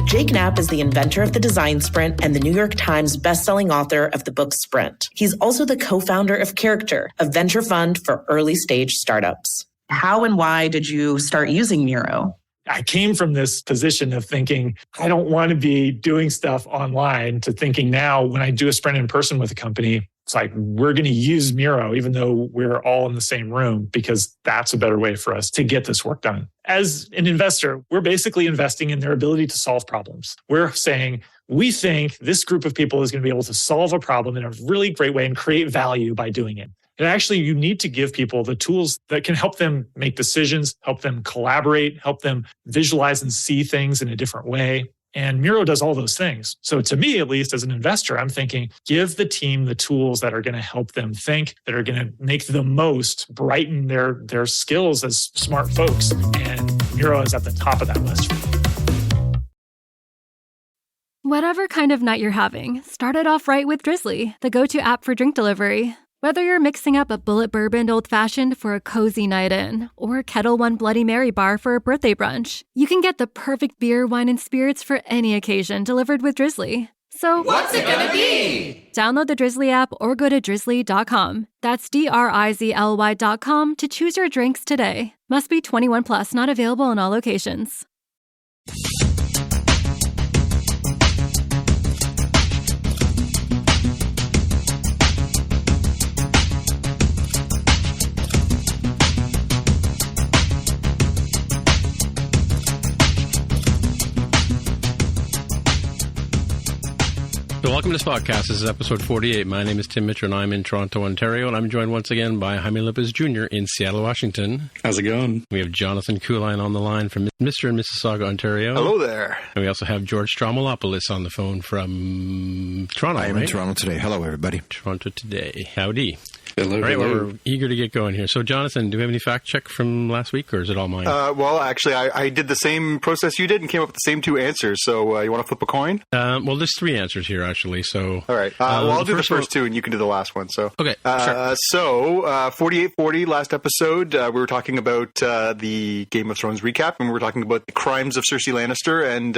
Jake Knapp is the inventor of the design sprint and the New York Times bestselling author of the book Sprint. He's also the co-founder of Character, a venture fund for early-stage startups. How and why did you start using Miro? I came from this position of thinking, I don't want to be doing stuff online, to thinking now when I do a sprint in person with a company, it's like, we're going to use Miro, even though we're all in the same room, because that's a better way for us to get this work done. As an investor, we're basically investing in their ability to solve problems. We're saying, we think this group of people is going to be able to solve a problem in a really great way and create value by doing it. And actually, you need to give people the tools that can help them make decisions, help them collaborate, help them visualize and see things in a different way. And Miro does all those things. So to me, at least as an investor, I'm thinking, give the team the tools that are going to help them think, that are going to make the most, brighten their skills as smart folks. And Miro is at the top of that list. Whatever kind of night you're having, start it off right with Drizzly, the go-to app for drink delivery. Whether you're mixing up a bullet bourbon old-fashioned for a cozy night in, or Kettle One Bloody Mary bar for a birthday brunch, you can get the perfect beer, wine, and spirits for any occasion delivered with Drizzly. So, what's it gonna be? Download the Drizzly app or go to drizzly.com. That's DRIZLY.com to choose your drinks today. Must be 21 plus, not available in all locations. So welcome to this podcast. This is episode 48. My name is Tim Mitchell, and I'm in Toronto, Ontario, and I'm joined once again by Jaime Lopez Jr. in Seattle, Washington. How's it going? We have Jonathan Kuline on the line from Mr. and Mississauga, Ontario. Hello there. And we also have George Stroumboulopoulos on the phone from Toronto, I am in Toronto today. Hello, everybody. Toronto today. Howdy. Hello, all right, hello. well, we're eager to get going here. So, Jonathan, do we have any fact check from last week, or is it all mine? Well, actually, I did the same process you did and came up with the same two answers. So, you want to flip a coin? Well, there's three answers here, actually. So, all right. Well, I'll do the first two, and you can do the last one. So, okay. Sure. So, 4840, last episode, we were talking about the Game of Thrones recap, and we were talking about the crimes of Cersei Lannister, and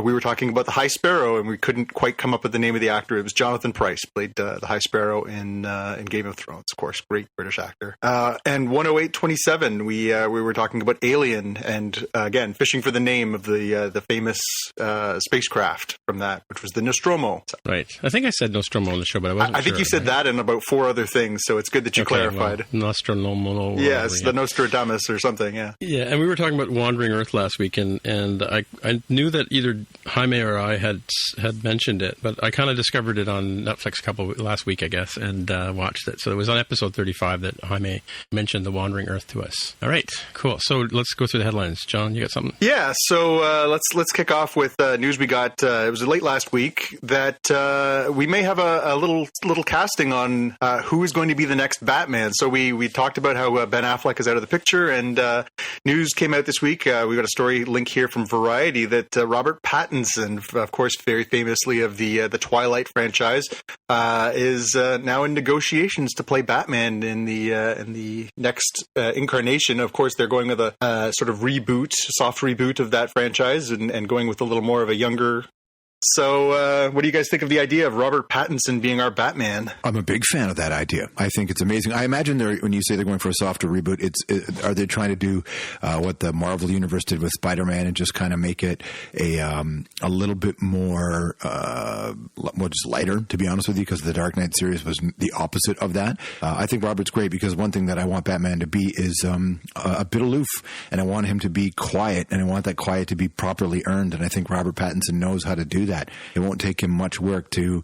we were talking about the High Sparrow, and we couldn't quite come up with the name of the actor. It was Jonathan Pryce, played the High Sparrow in Game of Thrones, of course. Great British actor. And 10827, we were talking about Alien, and again, fishing for the name of the famous spacecraft from that, which was the Nostromo. Right. I think I said Nostromo on the show, but I wasn't I think sure, you said that and about four other things, so it's good that you clarified. Well, Nostromo. Yes, the Nostradamus or something, yeah. Yeah, and we were talking about Wandering Earth last week, and I knew that either Jaime or I had mentioned it, but I kind of discovered it on Netflix last week, I guess, and watched it. So it was on episode 35 that Jaime mentioned the Wandering Earth to us. All right, cool. So let's go through the headlines. John, you got something? Yeah, so let's kick off with news we got. It was late last week that we may have a little casting on who is going to be the next Batman. So we talked about how Ben Affleck is out of the picture, and news came out this week. We got a story link here from Variety that Robert Pattinson, of course, very famously of the Twilight franchise, is now in negotiations to play Batman in the next incarnation. Of course, they're going with a sort of soft reboot of that franchise, and going with a little more of a younger. So, what do you guys think of the idea of Robert Pattinson being our Batman? I'm a big fan of that idea. I think it's amazing. I imagine when you say they're going for a softer reboot, are they trying to do what the Marvel Universe did with Spider-Man and just kind of make it a little bit more, just lighter, to be honest with you, because the Dark Knight series was the opposite of that. I think Robert's great because one thing that I want Batman to be is a bit aloof, and I want him to be quiet, and I want that quiet to be properly earned, and I think Robert Pattinson knows how to do that. It won't take him much work to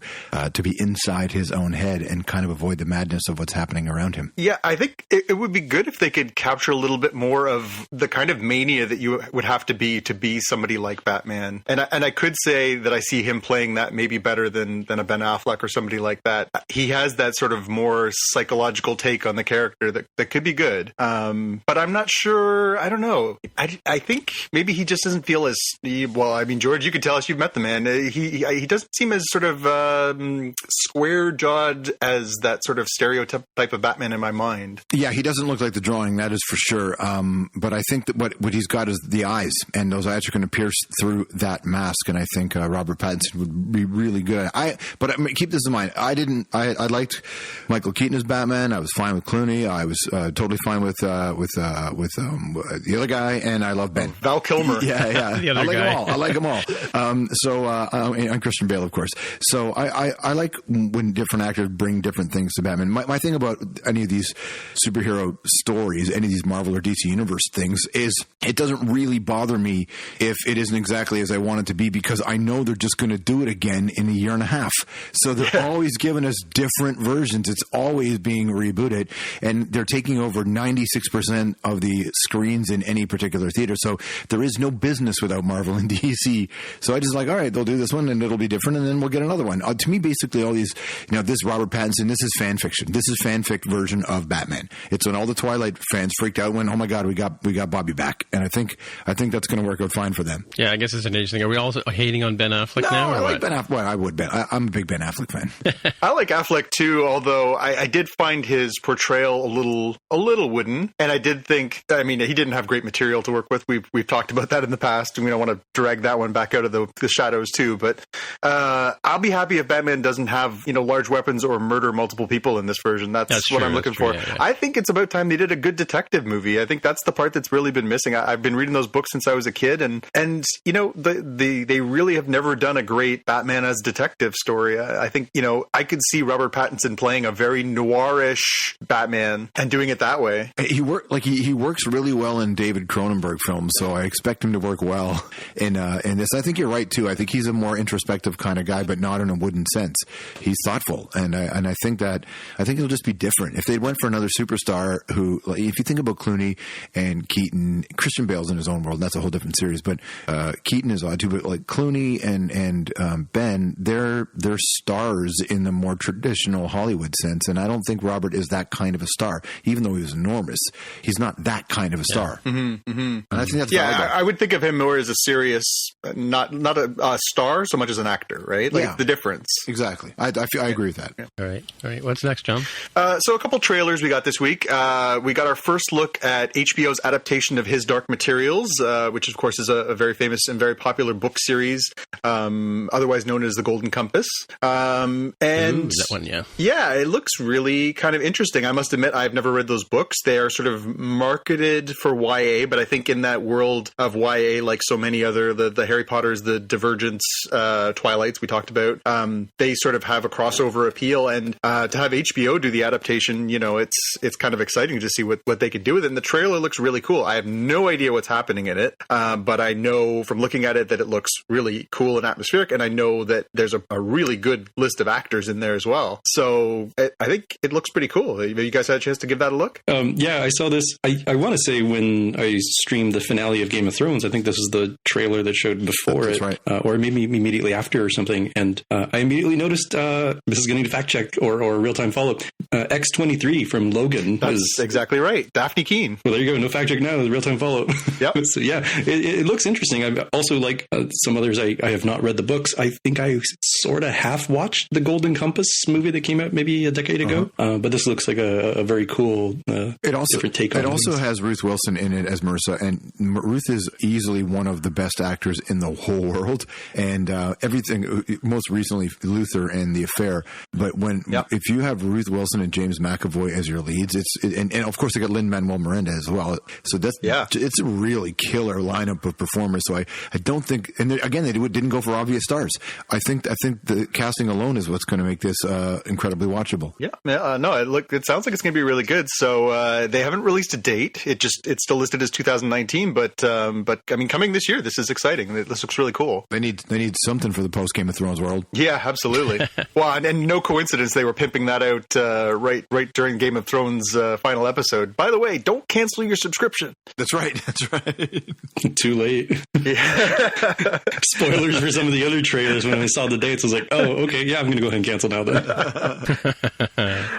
be inside his own head and kind of avoid the madness of what's happening around him. Yeah, I think it would be good if they could capture a little bit more of the kind of mania that you would have to be somebody like Batman. And I could say that I see him playing that maybe better than a Ben Affleck or somebody like that. He has that sort of more psychological take on the character that could be good. But I'm not sure. I don't know. I think maybe he just doesn't feel as well. I mean, George, you could tell us you've met the man. He doesn't seem as sort of square-jawed as that sort of stereotype type of Batman in my mind. Yeah, he doesn't look like the drawing, that is for sure. But I think that what he's got is the eyes, and those eyes are going to pierce through that mask, and I think Robert Pattinson would be really good. But keep this in mind. I liked Michael Keaton as Batman. I was fine with Clooney. I was totally fine with the other guy, and I love Ben. Val Kilmer. Yeah. The other I like guy. them all. I like them all. And Christian Bale, of course. So I like when different actors bring different things to Batman. My thing about any of these superhero stories, any of these Marvel or DC Universe things, is it doesn't really bother me if it isn't exactly as I want it to be, because I know they're just going to do it again in a year and a half. So they're always giving us different versions. It's always being rebooted, and they're taking over 96% of the screens in any particular theater. So there is no business without Marvel and DC. So I just all right, they'll do this one and it'll be different, and then we'll get another one. To me, basically, all these, this Robert Pattinson, this is fan fiction. This is fanfic version of Batman. It's when all the Twilight fans freaked out when, oh my God, we got Bobby back, and I think that's going to work out fine for them. Yeah, I guess it's an age thing. Are we all hating on Ben Affleck now? Or I like what? Ben Affleck. Well, I would I'm a big Ben Affleck fan. I like Affleck too, although I did find his portrayal a little wooden, and I did think, he didn't have great material to work with. We've talked about that in the past, and we don't want to drag that one back out of the shadows too. But I'll be happy if Batman doesn't have large weapons or murder multiple people in this version. That's what true, I'm looking for. Yeah. I think it's about time they did a good detective movie. I think that's the part that's really been missing. I've been reading those books since I was a kid, and they really have never done a great Batman as detective story. I think I could see Robert Pattinson playing a very noirish Batman and doing it that way. He works really well in David Cronenberg films, so I expect him to work well in this. I think you're right too. I think he's a more introspective kind of guy, but not in a wooden sense. He's thoughtful, and I think he'll just be different. If they went for another superstar who, if you think about Clooney and Keaton, Christian Bale's in his own world. That's a whole different series, but Keaton is odd too. But like Clooney and Ben, they're stars in the more traditional Hollywood sense, and I don't think Robert is that kind of a star. Even though he was enormous, he's not that kind of a star. Yeah. Mm-hmm, mm-hmm. And I think that's valuable. I would think of him more as a serious, not a star so much as an actor, right? Like the difference. Exactly. I agree with that. Yeah. All right. What's next, John? So a couple trailers we got this week. We got our first look at HBO's adaptation of His Dark Materials, which of course is a very famous and very popular book series, otherwise known as The Golden Compass. And that one, yeah. Yeah, it looks really kind of interesting. I must admit, I've never read those books. They are sort of marketed for YA, but I think in that world of YA, like so many other, the Harry Potters, the Divergence, Twilights we talked about, they sort of have a crossover appeal. And to have HBO do the adaptation, it's kind of exciting to see what they could do with it. And the trailer looks really cool. I have no idea what's happening in it, but I know from looking at it that it looks really cool and atmospheric, and I know that there's a really good list of actors in there as well. So I think it looks pretty cool. Have you guys had a chance to give that a look? Yeah, I saw this. I want to say when I streamed the finale of Game of Thrones, I think this is the trailer that showed before That's it, right. Or maybe immediately after or something. And I immediately noticed, this is going to need a fact check or a real-time follow-up, X-23 from Logan. That's exactly right. Daphne Keane. Well, there you go. No fact check now. Real-time follow-up. Yep. So yeah, it looks interesting. I also, like some others, I have not read the books. I think I sort of half watched the Golden Compass movie that came out maybe a decade ago. But this looks like a very cool different take on it. It also has Ruth Wilson in it as Marissa, and Ruth is easily one of the best actors in the whole world. And everything, most recently, Luther and The Affair. But if you have Ruth Wilson and James McAvoy as your leads, and of course they got Lin-Manuel Miranda as well. So it's a really killer lineup of performers. So I don't think, and again, they didn't go for obvious stars. I think the casting alone is what's going to make this incredibly watchable. Yeah. No, it sounds like it's going to be really good. So they haven't released a date. It's still listed as 2019, but I mean, coming this year, this is exciting. This looks really cool. They need something for the post Game of Thrones world. Yeah, absolutely. Well, and no coincidence they were pimping that out right during Game of Thrones final episode. By the way, don't cancel your subscription. That's right. Too late. Yeah. Spoilers for some of the other trailers. When I saw the dates, I was like, oh, okay, yeah, I'm going to go ahead and cancel now then.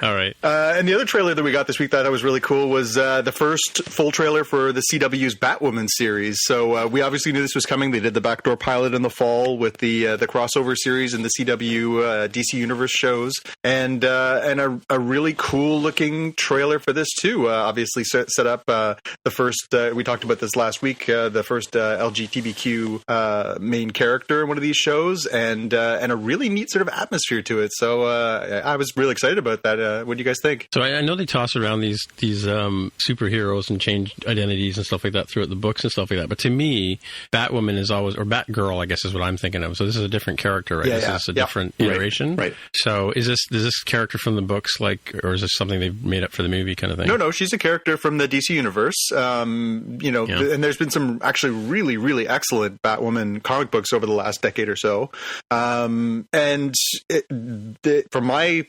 All right. Right. And the other trailer that we got this week that I was really cool was the first full trailer for the CW's Batwoman series. So we obviously knew this was coming. They did the backdoor pilot in the fall with the crossover series and the CW DC Universe shows, and a really cool looking trailer for this too. Obviously set up the first. We talked about this last week. The first LGBTQ main character in one of these shows, and a really neat sort of atmosphere to it. So I was really excited about that. What do you guys think? So I know they toss around these superheroes and change identities and stuff like that throughout the books and stuff like that. But to me, Batwoman is always, or Batgirl, I guess is what I'm thinking of. So this is a different character, right? This is a different iteration. Right. So is this character from the books or is this something they've made up for the movie kind of thing? No, she's a character from the DC Universe. And there's been some actually really, really excellent Batwoman comic books over the last decade or so. From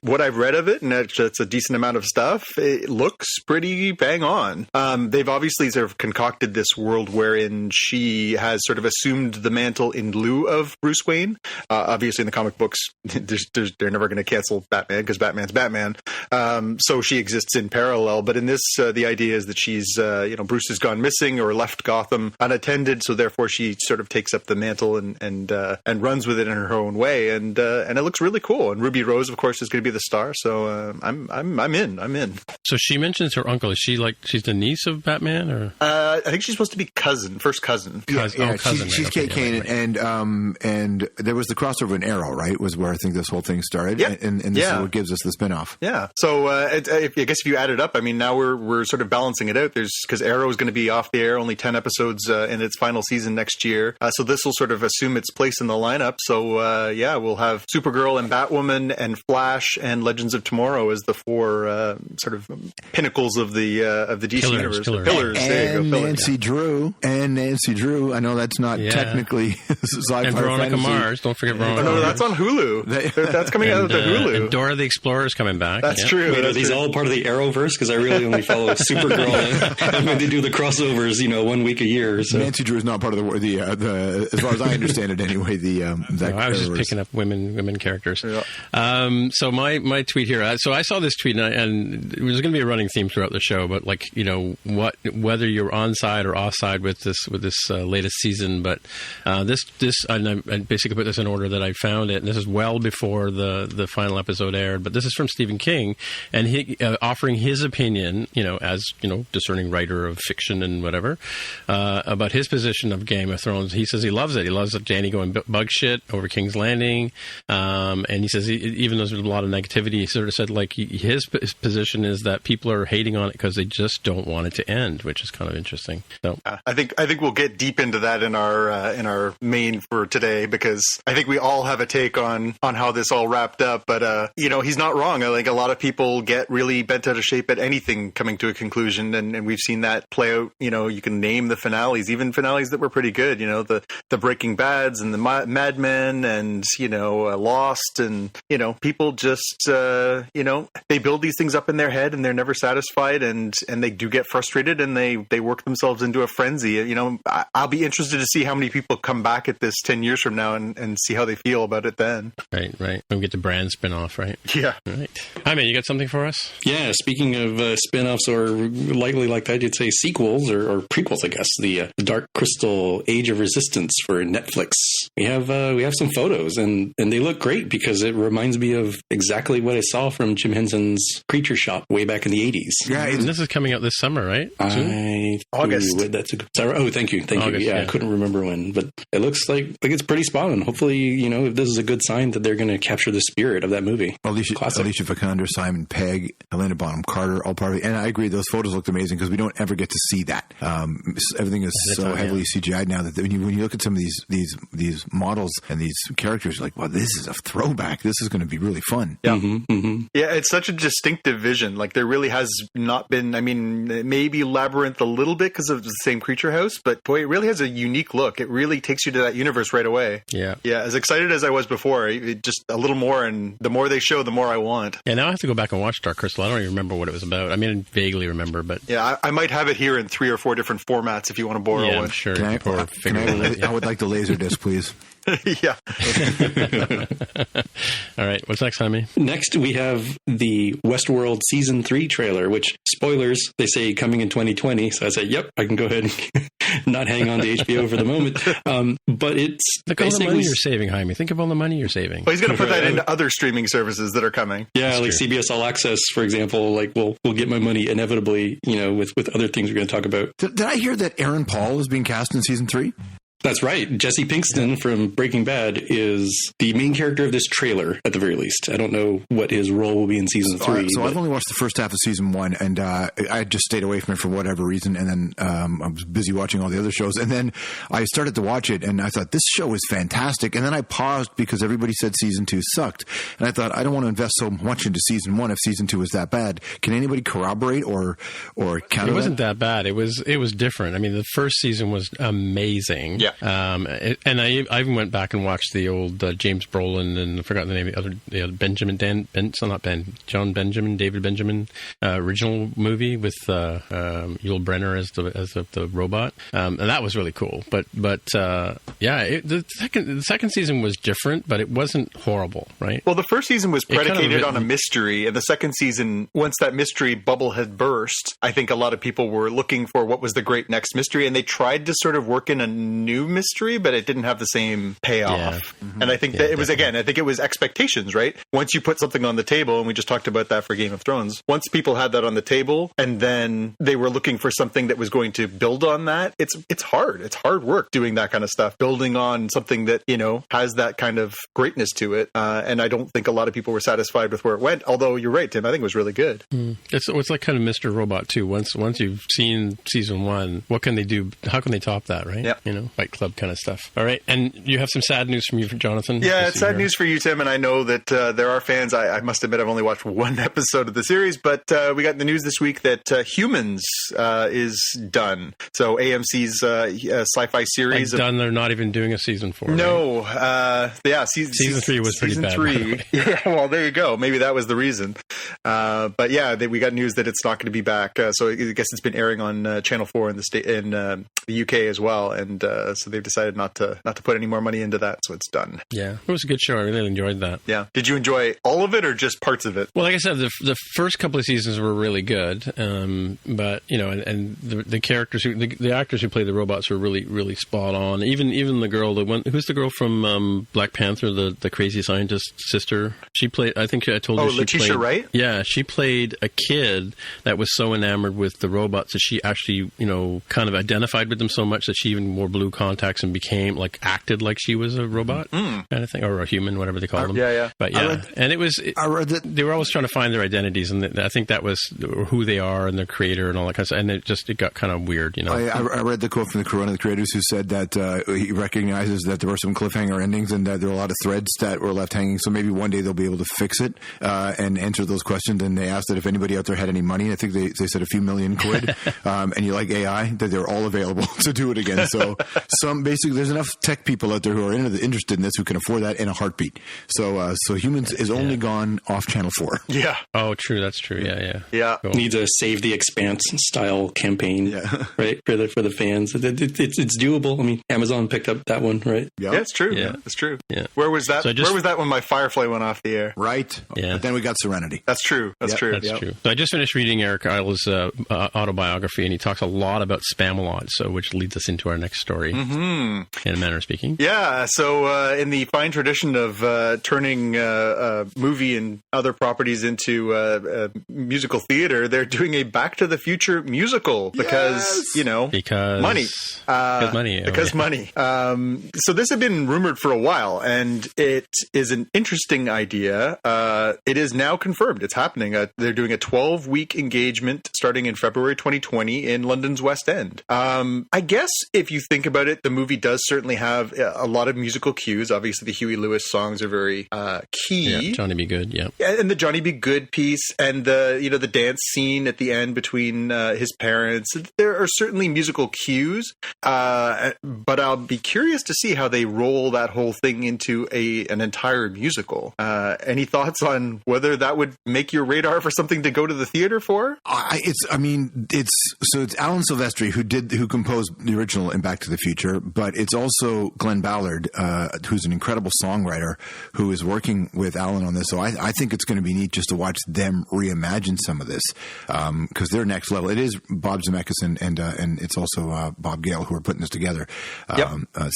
what I've read of it, and it's a decent amount of stuff, it looks pretty bang on. They've obviously sort of concocted this world wherein she has sort of assumed the mantle in lieu of Bruce Wayne. Obviously in the comic books, they're never going to cancel Batman because Batman's Batman. So she exists in parallel. But in this, the idea is that she's, Bruce has gone missing or left Gotham unattended. So therefore she sort of takes up the mantle and runs with it in her own way. And it looks really cool. And Ruby Rose, of course, is going to be the star. So I'm in. So she mentions her uncle. Is she she's the niece of Batman, or? I think she's supposed to be first cousin. Cousin. She's right? Kate Kane, and there was the crossover in Arrow, right? Was where I think this whole thing started. Yeah. And this is what gives us the spinoff. Yeah. So I guess if you add it up, I mean, now we're sort of balancing it out. Because Arrow is going to be off the air, only 10 episodes in its final season next year. So this will sort of assume its place in the lineup. So we'll have Supergirl and Batwoman and Flash and Legends of Tomorrow as the four sort of pinnacles of the DC universe. Pillars. And Nancy Drew. I know that's not technically sci-fi. And Veronica fantasy. Mars. Don't forget Veronica. No, that's on Hulu. That's coming out of the Hulu. And Dora the Explorer is coming back. That's true. Wait, are these all part of the Arrowverse? Because I really only follow Supergirl and when they do the crossovers, 1 week a year. So. Nancy Drew is not part of the as far as I understand it anyway. I was just picking up women characters. Yeah. So my tweet here. So I saw this tweet and it was going to be a running theme throughout the show, but whether you're on side or off side with this latest season, but this and I basically put this in order that I found it. And this is well before the final episode aired, but this is from Stephen King, and he offering his opinion, as discerning writer of fiction and whatever, about his position of Game of Thrones. He says he loves it. He loves Dany going bug shit over King's Landing, and he says even though there's a lot of negativity, he sort of said his position is that people are hating on it because they just don't want it to end, which is kind of interesting. So I think we'll get deep into that in our main for today, because I think we all have a take on how this all wrapped up. But he's not wrong. I think a lot of people get really bent out of shape at anything coming to a conclusion, and we've seen that play out. You can name the finales, even finales that were pretty good. The Breaking Bads and the Mad Men and Lost, and people just they build these things up in their head and they're never satisfied, and they do get frustrated and they work themselves into a frenzy. I'll be interested to see how many people come back at this 10 years from now and see how they feel about it then. Right. We get the Brand spinoff, right? Yeah. Right. Hi, man, you got something for us? Yeah, speaking of spinoffs, or likely, like I did say, sequels or prequels, I guess, the Dark Crystal Age of Resistance for Netflix. We have some photos, and they look great because it reminds me of exactly what I saw from Jim Henson's Creature Shop way back in the 80s. Yeah, and this is coming out this summer, right? August. Thank you. August, Yeah, I couldn't remember when, but it looks like it's pretty spot on. Hopefully, if this is a good sign that they're going to capture the spirit of that movie. Alicia Vikander, Simon Pegg, Helena Bonham Carter, all part of it. And I agree, those photos looked amazing because we don't ever get to see that. Everything is so heavily CGI'd now that when you look at some of these models and these characters, you're like, wow, this is a throwback. This is going to be really fun. Yeah. Mm-hmm. Yeah, it's such a distinctive vision. Like, there really has not been, maybe Labyrinth a little bit because of the same creature house, but boy, it really has a unique look. It really takes you to that universe right away. Yeah. Yeah, as excited as I was before, it just a little more, and the more they show, the more I want. Yeah, now I have to go back and watch Dark Crystal. I don't even remember what it was about. I vaguely remember, but... Yeah, I might have it here in 3 or 4 different formats if you want to borrow one. I'm sure. I would like the Laserdisc, please. Yeah. All right. What's next, Jaime? Next, we have the the Westworld Season 3 trailer, which, spoilers, they say coming in 2020. So I said, yep, I can go ahead and not hang on to HBO for the moment. But it's Look at all the money you're saving, Jaime. Think of all the money you're saving. Well, he's going to put that into other streaming services that are coming. Yeah, That's like true. CBS All Access, for example, like will get my money inevitably, with other things we're going to talk about. Did I hear that Aaron Paul is being cast in season 3? That's right. Jesse Pinkson from Breaking Bad is the main character of this trailer, at the very least. I don't know what his role will be in season 3. So I've only watched the first half of season 1, and I just stayed away from it for whatever reason. And then I was busy watching all the other shows. And then I started to watch it, and I thought, this show is fantastic. And then I paused because everybody said season 2 sucked. And I thought, I don't want to invest so much into season 1 if season 2 was that bad. Can anybody corroborate or counter It wasn't that bad. It was different. I mean, the first season was amazing. Yeah. And I even went back and watched the old James Brolin and I forgot the name of the other John Benjamin, David Benjamin original movie with Yul Brynner as the robot, and that was really cool. But the second season was different, but it wasn't horrible, right? Well, the first season was predicated on a written- mystery, and the second season, once that mystery bubble had burst, I think a lot of people were looking for what was the great next mystery, and they tried to sort of work in a new mystery, but it didn't have the same payoff. Yeah. And I think that it was, again, I think it was expectations, right? Once you put something on the table, and we just talked about that for Game of Thrones, once people had that on the table, and then they were looking for something that was going to build on that, it's hard. It's hard work doing that kind of stuff, building on something that, has that kind of greatness to it. And I don't think a lot of people were satisfied with where it went, although you're right, Tim, I think it was really good. It's like kind of Mr. Robot too. Once you've seen season 1, what can they do? How can they top that, right? Yeah. Fight Club kind of stuff. All right. And you have some sad news from you, Jonathan? Yeah, it's sad news for you, Tim, and I know that there are fans. I must admit I've only watched one episode of the series, but we got the news this week that Humans is done. So AMC's sci-fi series. Done, they're not even doing a season 4. No. Right? Season 3 was pretty bad. By the way. Yeah, well, there you go. Maybe that was the reason. But yeah, we got news that it's not going to be back. So I guess it's been airing on Channel 4 in the UK as well, and so they've decided not to put any more money into that, so it's done. Yeah, it was a good show. I really enjoyed that. Yeah. Did you enjoy all of it or just parts of it? Well, like I said, the first couple of seasons were really good, but and the characters, the actors who play the robots were really, really spot on. Even the girl, who's the girl from Black Panther, the crazy scientist sister? She played. I think I told you. Letitia Wright? Yeah, she played a kid that was so enamored with the robots that she actually, kind of identified with them so much that she even wore blue contacts and became acted like she was a robot kind of thing, or a human, whatever they call them. Yeah. But yeah, they were always trying to find their identities, and I think that was who they are and their creator and all that kind of stuff. And it got kind of weird, I read the quote from one of the creators who said that he recognizes that there were some cliffhanger endings and that there were a lot of threads that were left hanging. So maybe one day they'll be able to fix it and answer those questions. And they asked that if anybody out there had any money, I think they said a few million quid, and you like AI, that they're all available to do it again. So basically there's enough tech people out there who are interested in this who can afford that in a heartbeat. So Humans is only gone off Channel 4. Yeah. Oh, true. That's true. Yeah. Cool. Needs a Save the Expanse style campaign, right? For the fans. It's doable. I mean, Amazon picked up that one, right? Yeah, it's true. Yeah. It's true. Yeah. Where was that? Where was that when my Firefly went off the air? Right. Yeah. But then we got Serenity. That's true. That's true. That's true. So I just finished reading Eric Idle's autobiography, and he talks a lot about Spamalot, which leads us into our next story, in a manner of speaking. Yeah. So in the fine tradition of turning movie and other properties into musical theater, they're doing a Back to the Future musical because money. Because money. Because money. So this had been rumored for a while, and it is an interesting idea. It is now confirmed. It's happening. They're doing a 12-week engagement starting in February 2020 in London's West End. I guess if you think about it, the movie does certainly have a lot of musical cues. Obviously, the Huey Lewis songs are very key. Yeah, Johnny Be Good, yeah. And the Johnny Be Good piece, and the dance scene at the end between his parents. There are certainly musical cues, but I'll be curious to see how they roll that whole thing into an entire musical. Any thoughts on whether that would make your radar for something to go to the theater for? It's Alan Silvestri who composed the original in Back to the Future. feature, but it's also Glenn Ballard, who's an incredible songwriter who is working with Alan on this. So I think it's going to be neat just to watch them reimagine some of this because they're next level. It is Bob Zemeckis and it's also Bob Gale who are putting this together.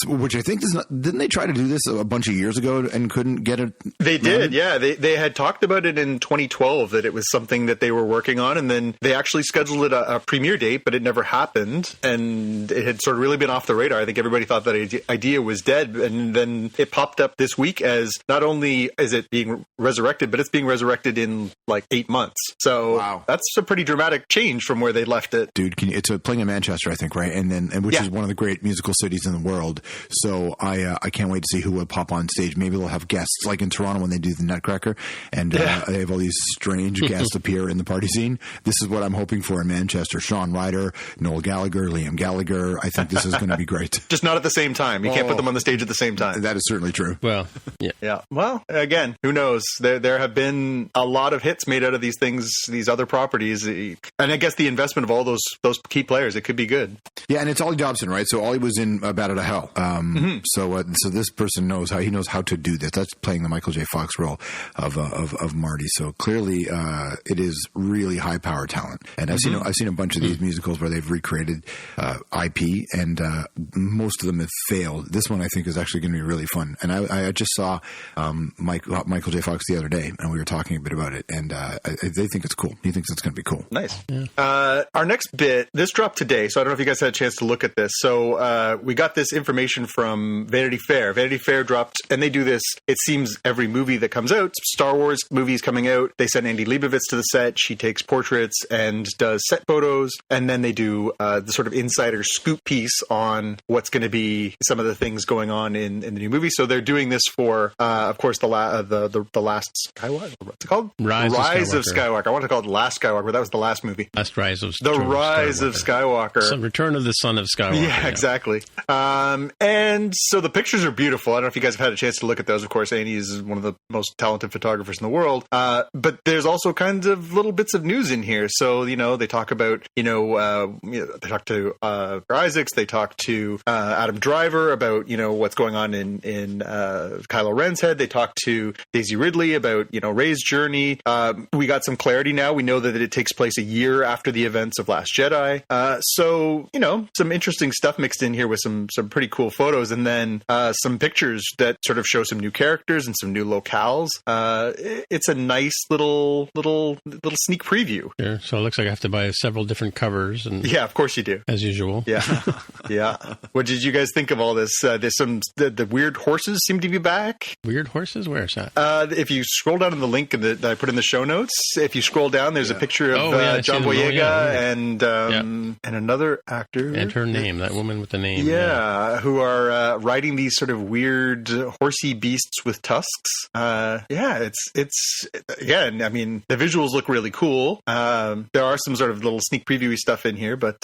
Which I think didn't they try to do this a bunch of years ago and couldn't get it? They did, yeah. They had talked about it in 2012 that it was something that they were working on, and then they actually scheduled it a premiere date, but it never happened, and it had sort of really been off the radar. I think everybody thought that idea was dead, and then it popped up this week as not only is it being resurrected, but it's being resurrected in like 8 months. So that's a pretty dramatic change from where they left it. Dude, it's playing in Manchester, I think, right? And which is one of the great musical cities in the world. So I can't wait to see who will pop on stage. Maybe they'll have guests like in Toronto when they do the Nutcracker, and they have all these strange guests appear in the party scene. This is what I'm hoping for in Manchester. Sean Ryder, Noel Gallagher, Liam Gallagher. I think this is going to be great. Just not at the same time. You can't put them on the stage at the same time. That is certainly true. Well, yeah. Well, again, who knows? There have been a lot of hits made out of these things, these other properties, and I guess the investment of all those key players, it could be good. Yeah, and it's Ollie Dobson, right? So Ollie was in Bat Out of Hell. So this person knows how to do this. That's playing the Michael J. Fox role of Marty. So clearly, it is really high power talent. And I've seen a bunch of these musicals where they've recreated IP, and most of them have failed. This one I think is actually going to be really fun. And I just saw Michael J. Fox the other day, and we were talking a bit about it. And they think it's cool. He thinks it's going to be cool. Nice. Yeah. Our next bit, this dropped today, so I don't know if you guys had a chance to look at this. So we got this information from Vanity Fair. Vanity Fair dropped, and they do this, it seems, every movie that comes out. Star Wars movies coming out, they send Andy Leibovitz to the set. She takes portraits and does set photos, and then they do the sort of insider scoop piece on what's going to be some of the things going on in the new movie. So they're doing this for, of course, the last Skywalker. What's it called? Rise of Skywalker. I want to call it The Last Skywalker. That was the last movie. Last Rise of The Rise of Skywalker. Some Return of the Son of Skywalker. Yeah, exactly. And so the pictures are beautiful. I don't know if you guys have had a chance to look at those. Of course, Annie is one of the most talented photographers in the world. But there's also kinds of little bits of news in here. So, they talk about, they talk to Isaacs, they talk to Adam Driver about, what's going on in Kylo Ren's head. They talk to Daisy Ridley about, Rey's journey. We got some clarity now. We know that it takes place a year after the events of Last Jedi. So, some interesting stuff mixed in here with some pretty cool photos, and then some pictures that sort of show some new characters and some new locales. It's a nice little sneak preview. Sure. So it looks like I have to buy several different covers. And yeah, of course you do. As usual. Yeah. Yeah. What did you guys think of all this? There's the weird horses seem to be back. Weird horses? Where's that? If you scroll down in the link that I put in the show notes, if you scroll down, there's a picture of John Boyega and another actor. And her name, that woman with the name. Yeah. Who are riding these sort of weird horsey beasts with tusks. It's again, I mean, the visuals look really cool. There are some sort of little sneak previewy stuff in here, but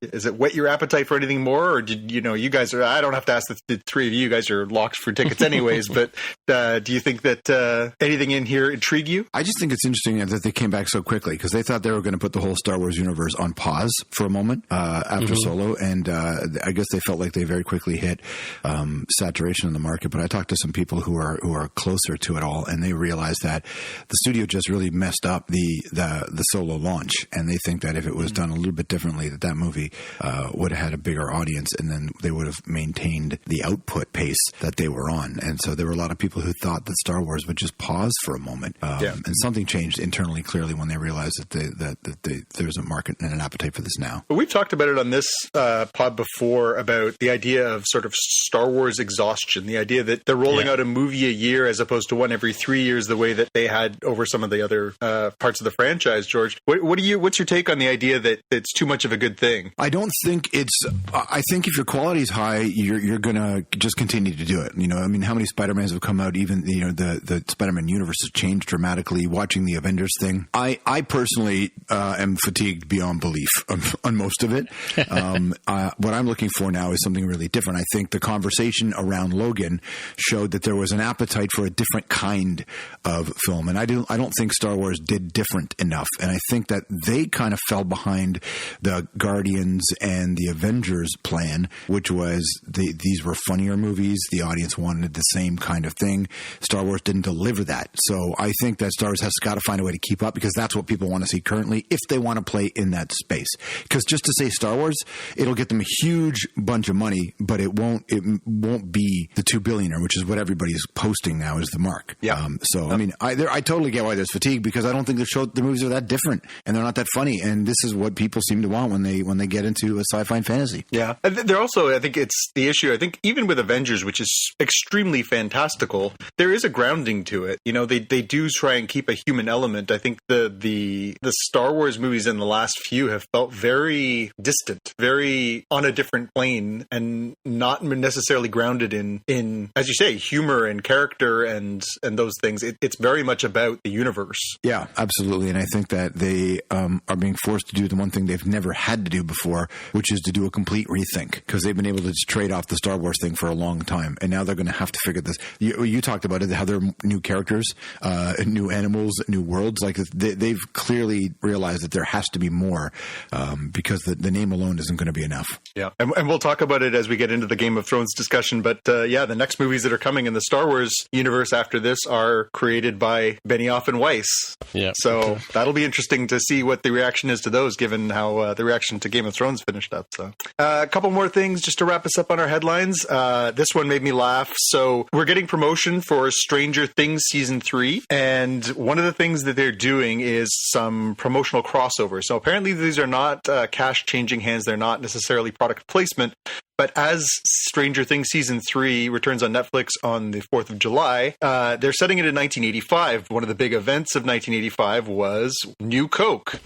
is it whet your appetite for anything more? Or did you guys are, I don't have to ask the three of you guys are locked for tickets anyways, but do you think that anything in here intrigue you? I just think it's interesting that they came back so quickly because they thought they were going to put the whole Star Wars universe on pause for a moment after Solo, and I guess they felt like they very quickly hit saturation in the market. But I talked to some people who are closer to it all, and they realized that the studio just really messed up the Solo launch, and they think that if it was done a little bit differently, that movie would have had a bigger audience, and then they would have maintained the output pace that they were on. And so there were a lot of people who thought that Star Wars would just pause for a moment, and something changed internally clearly when they realized that there's a market and an appetite for this now. But we've talked about it on this pod before about the idea of sort of Star Wars exhaustion, the idea that they're rolling out a movie a year as opposed to one every 3 years, the way that they had over some of the other parts of the franchise. George, what's your take on the idea that it's too much of a good thing? I don't think I think if your quality is high, you're gonna just continue to do it. I mean, how many Spider-Mans have come out. Even the Spider-Man universe has changed dramatically. Watching the Avengers thing, I personally am fatigued beyond belief on most of it. What I'm looking for now is something really different. I think the conversation around Logan showed that there was an appetite for a different kind of film, and I don't think Star Wars did different enough. And I think that they kind of fell behind the Guardians and the Avengers plan, which was these were funnier movies. The audience wanted the same kind of thing. Star Wars didn't deliver that. So I think that Star Wars has got to find a way to keep up, because that's what people want to see currently if they want to play in that space. Because just to say Star Wars, it'll get them a huge bunch of money, but it won't be the $2 billion, which is what everybody's posting now is the mark. Yeah. I mean, I totally get why there's fatigue, because I don't think the movies are that different and they're not that funny. And this is what people seem to want when they get into a sci-fi and fantasy. Yeah. They're also, I think it's the issue. I think even with Avengers, which is extremely fantastical, there is a grounding to it. They do try and keep a human element. I think the Star Wars movies in the last few have felt very distant, very on a different plane, and not necessarily grounded in, as you say, humor and character and those things. It's very much about the universe. Yeah, absolutely. And I think that they are being forced to do the one thing they've never had to do before, which is to do a complete rethink, because they've been able to just trade off the Star Wars thing for a long time. And now they're going to have to figure this. You talked about it, how there are new characters, new animals, new worlds. Like they've clearly realized that there has to be more, because the name alone isn't going to be enough. Yeah. And we'll talk about it as we get into the Game of Thrones discussion. But the next movies that are coming in the Star Wars universe after this are created by Benioff and Weiss. Yeah. So that'll be interesting to see what the reaction is to those, given how the reaction to Game of Thrones finished up. So a couple more things just to wrap us up on our headlines. This one made me laugh. So we're getting promotion for Stranger Things Season 3. And one of the things that they're doing is some promotional crossover. So apparently these are not cash changing hands. They're not necessarily product placement. But as Stranger Things Season 3 returns on Netflix on the 4th of July, they're setting it in 1985. One of the big events of 1985 was New Coke.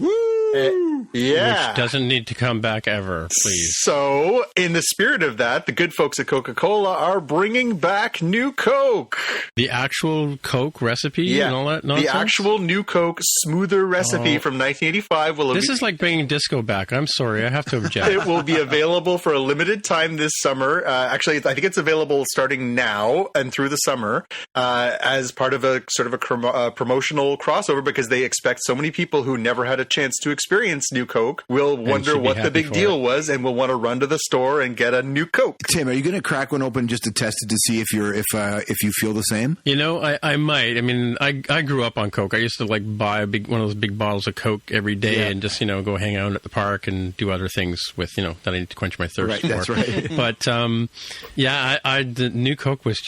Which doesn't need to come back ever, please. So, in the spirit of that, the good folks at Coca-Cola are bringing back New Coke. The actual Coke recipe and all that nonsense? The actual New Coke smoother recipe from 1985. This is like bringing disco back. I'm sorry, I have to object. It will be available for a limited time this summer. Actually, I think it's available starting now and through the summer as part of a sort of a promotional crossover, because they expect so many people who never had a chance to experience New Coke will wonder what the big deal was and will want to run to the store and get a New Coke. Tim, are you going to crack one open just to test it to see if you feel the same? I might. I mean, I grew up on Coke. I used to buy one of those big bottles of Coke every day and just go hang out at the park and do other things with that I need to quench my thirst for. That's right. But the New Coke was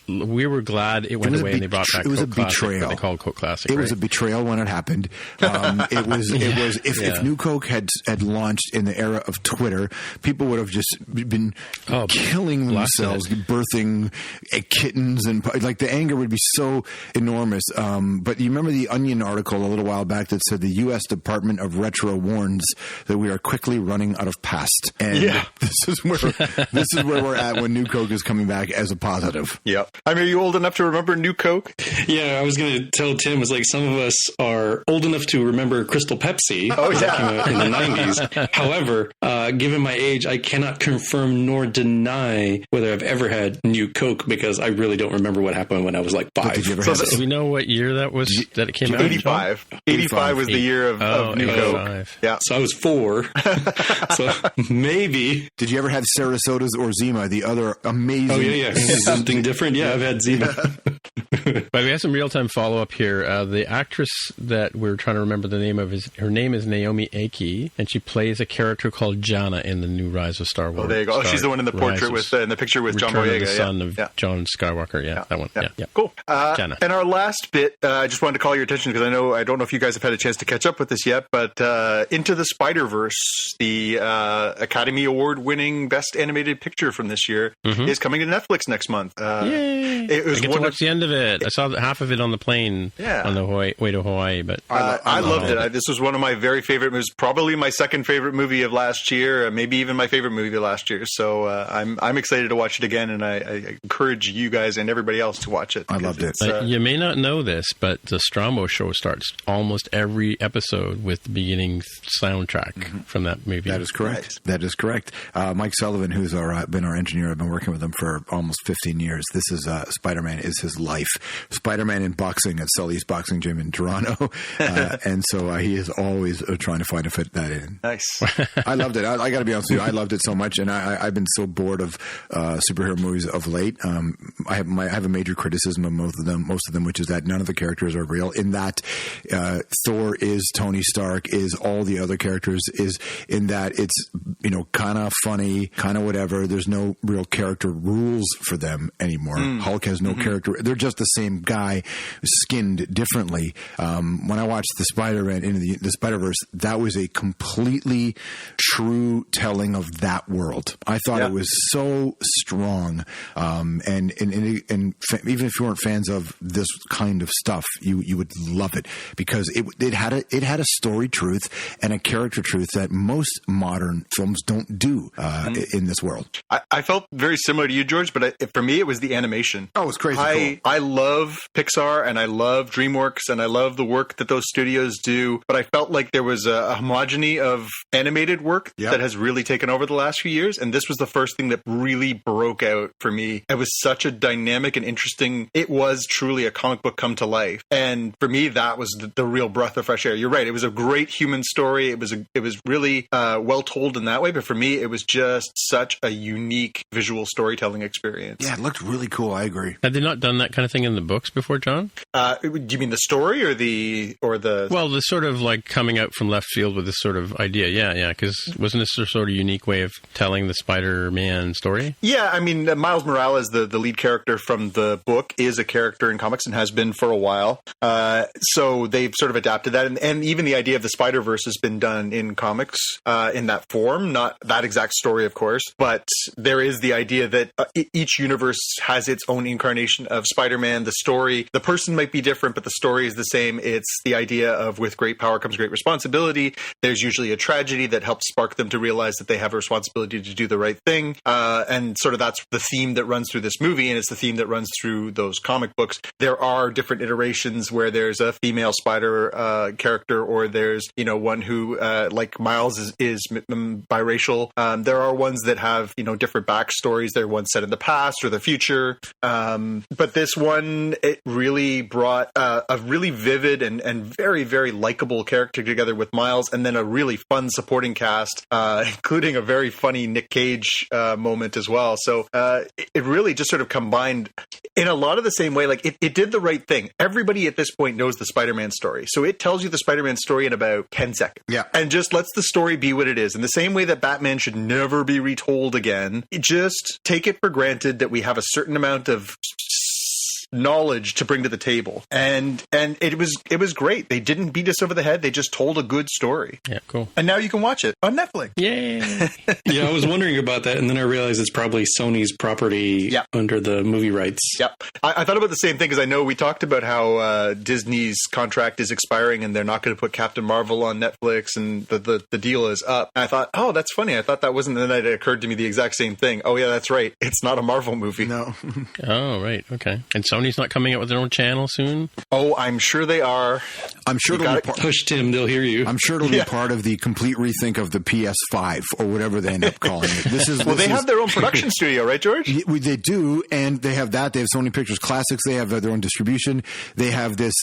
we were glad it went away and they brought back Coke Classic. It was a betrayal. They called Coke Classic. It was a betrayal when it happened. If New Coke had launched in the era of Twitter, people would have just been killing themselves, birthing kittens, and the anger would be so enormous. But you remember the Onion article a little while back that said the U.S. Department of Retro warns that we are quickly running out of past, and this is where we're at when New Coke is coming back as a positive. Yep. I mean, are you old enough to remember New Coke? Yeah, I was going to tell Tim, some of us are old enough to remember Crystal Pepsi. That came out in the 90s. However, given my age, I cannot confirm nor deny whether I've ever had New Coke, because I really don't remember what happened when I was 5. Do we know what year that it came out? 85. 85 was the year of New Coke. Yeah. So I was 4. So maybe. Did you ever have Sarasota's or Zima, the other amazing? Oh, yeah. Something different? Yeah, I've had Zima. But we have some real-time follow-up here. The actress that we're trying to remember the name of, her name is Naomi Ackie, and she plays a character called Jana in the new Rise of Star Wars. Oh, there you go. She's the one in the portrait in the picture with John Boyega. The son of John Skywalker. Yeah, that one. Yeah. Cool. Jana. And our last bit, I just wanted to call your attention because I don't know if you guys have had a chance to catch up with this yet, but Into the Spider-Verse, the Academy Award-winning Best Animated Picture from this year, is coming to Netflix next month. Yay! I get to watch the end of it. it. I saw half of it on the plane on the way to Hawaii. But I loved it. This was one of my very favorite movies. Probably my second favorite movie of last year. Maybe even my favorite movie of last year. So I'm excited to watch it again, and I encourage you guys and everybody else to watch it. I loved it. You may not know this, but the Strombo show starts almost every episode with the beginning soundtrack from that movie. That is correct. Right. That is correct. Mike Sullivan, who's been our engineer, I've been working with him for almost 15 years. This is Spider-Man is his life. Spider-Man in boxing at Sully's Boxing Gym in Toronto. And so he is always trying to find a fit that in. Nice. I loved it. I got to be honest with you. I loved it so much. And I've been so bored of superhero movies of late. I have a major criticism of most of them, which is that none of the characters are real. In that Thor is Tony Stark, is all the other characters, is in that it's, kind of funny, kind of whatever. There's no real character rules for them anymore. Hulk has no character. They're just the same guy, skinned differently. When I watched the Spider-Man into the Spider-Verse, that was a completely true telling of that world. I thought it was so strong. And even if you weren't fans of this kind of stuff, you would love it because it had a story truth and a character truth that most modern films don't do in this world. I felt very similar to you, George, but for me, it was the animation. Oh, it's crazy cool. I love Pixar and I love DreamWorks and I love the work that those studios do, but I felt like there was a homogeny of animated work that has really taken over the last few years, and this was the first thing that really broke out for me. It was such a dynamic and interesting, it was truly a comic book come to life, and for me, that was the real breath of fresh air. You're right, it was a great human story, it was really well told in that way, but for me, it was just such a unique visual storytelling experience. Yeah, it looked really cool, I agree. Had they not done that kind of thing in the books before, John? Do you mean the story or the... Well, the sort of like coming out from left field with this sort of idea, yeah, because wasn't this a sort of unique way of telling the Spider-Man story? Yeah, I mean, Miles Morales, the lead character from the book, is a character in comics and has been for a while. So they've sort of adapted that, and even the idea of the Spider-Verse has been done in comics in that form, not that exact story, of course, but there is the idea that each universe has its own incarnation of Spider-Man. The person might be different, but the story is the same. It's the idea of with great power comes great responsibility. There's usually a tragedy that helps spark them to realize that they have a responsibility to do the right thing. And sort of that's the theme that runs through this movie, and it's the theme that runs through those comic books. There are different iterations where there's a female spider character, or there's, one who, like Miles is biracial. There are ones that have, different backstories. There are ones set in the past or the future. But this one, it really brought a really vivid and very, very likable character together with Miles, and then a really fun supporting cast, including a very funny Nick Cage moment as well. So it really just sort of combined in a lot of the same way. Like it did the right thing. Everybody at this point knows the Spider-Man story. So it tells you the Spider-Man story in about 10 seconds. Yeah. And just lets the story be what it is. In the same way that Batman should never be retold again, just take it for granted that we have a certain amount of knowledge to bring to the table, and it was great. They didn't beat us over the head. They just told a good story. Yeah, cool. And now you can watch it on Netflix. Yay! Yeah, I was wondering about that, and then I realized it's probably Sony's property under the movie rights. Yep. I thought about the same thing, because I know we talked about how Disney's contract is expiring and they're not going to put Captain Marvel on Netflix, and the deal is up. And I thought, oh, that's funny. I thought that wasn't, and then it occurred to me the exact same thing. Oh yeah, that's right. It's not a Marvel movie. No. Oh, right. Okay. And Sony's not coming out with their own channel soon? Oh, I'm sure they are. I'm sure it'll be Hush, Tim, they'll hear you. I'm sure it'll be part of the complete rethink of the PS5 or whatever they end up calling it. They have their own production studio, right, George? They do, and they have that. They have Sony Pictures Classics. They have their own distribution. They have this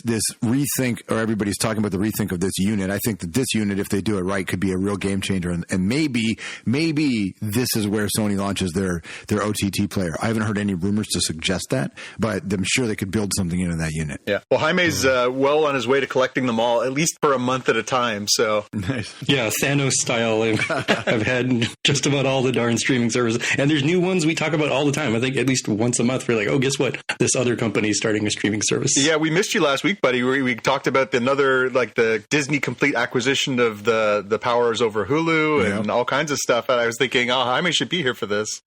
rethink, or everybody's talking about the rethink of this unit. I think that this unit, if they do it right, could be a real game changer. And maybe this is where Sony launches their OTT player. I haven't heard any rumors to suggest that, but I'm sure they could build something into that unit. Yeah. Well, Jaime's well on his way to collecting them all, at least for a month at a time. So nice. Yeah, Thanos style. I've had just about all the darn streaming services, and there's new ones we talk about all the time. I think at least once a month we're like, oh, guess what? This other company is starting a streaming service. Yeah, we missed you last week, buddy. We talked about the Disney complete acquisition of the powers over Hulu and all kinds of stuff. And I was thinking, oh, Jaime should be here for this.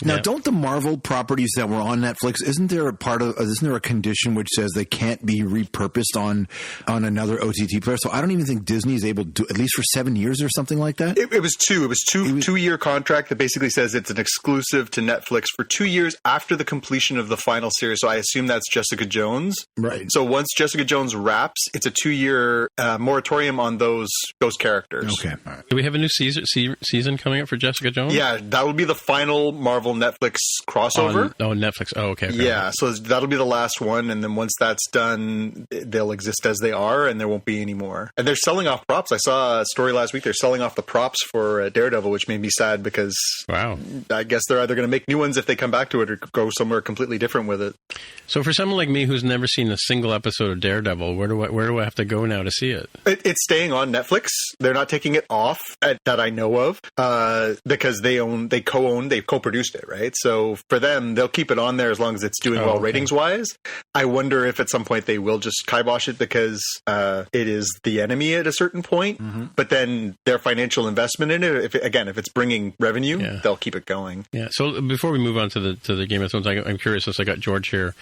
Now, don't the Marvel properties that were on Netflix, isn't there isn't there a condition which says they can't be repurposed on another OTT player? So I don't even think Disney is able to do, at least for 7 years or something like that. It was 2-year contract that basically says it's an exclusive to Netflix for 2 years after the completion of the final series. So I assume that's Jessica Jones. Right. So once Jessica Jones wraps, it's a 2-year moratorium on those characters. Okay. All right. Do we have a new season coming up for Jessica Jones? Yeah, that will be the final Marvel Netflix crossover. Netflix. Oh, okay. Yeah, so that'll be the last one, and then once that's done, they'll exist as they are, and there won't be any more. And they're selling off props. I saw a story last week. They're selling off the props for Daredevil, which made me sad because I guess they're either going to make new ones if they come back to it or go somewhere completely different with it. So for someone like me who's never seen a single episode of Daredevil, where do I have to go now to see it? It's staying on Netflix. They're not taking it off that I know of because they co-produced it, right? So for them, they'll keep it on there as long as it's doing well ratings-wise. I wonder if at some point they will just kibosh it because it is the enemy at a certain point. Mm-hmm. But then their financial investment in it, if it's bringing revenue, they'll keep it going. Yeah. So before we move on to the Game of Thrones, I'm curious, since I got George here.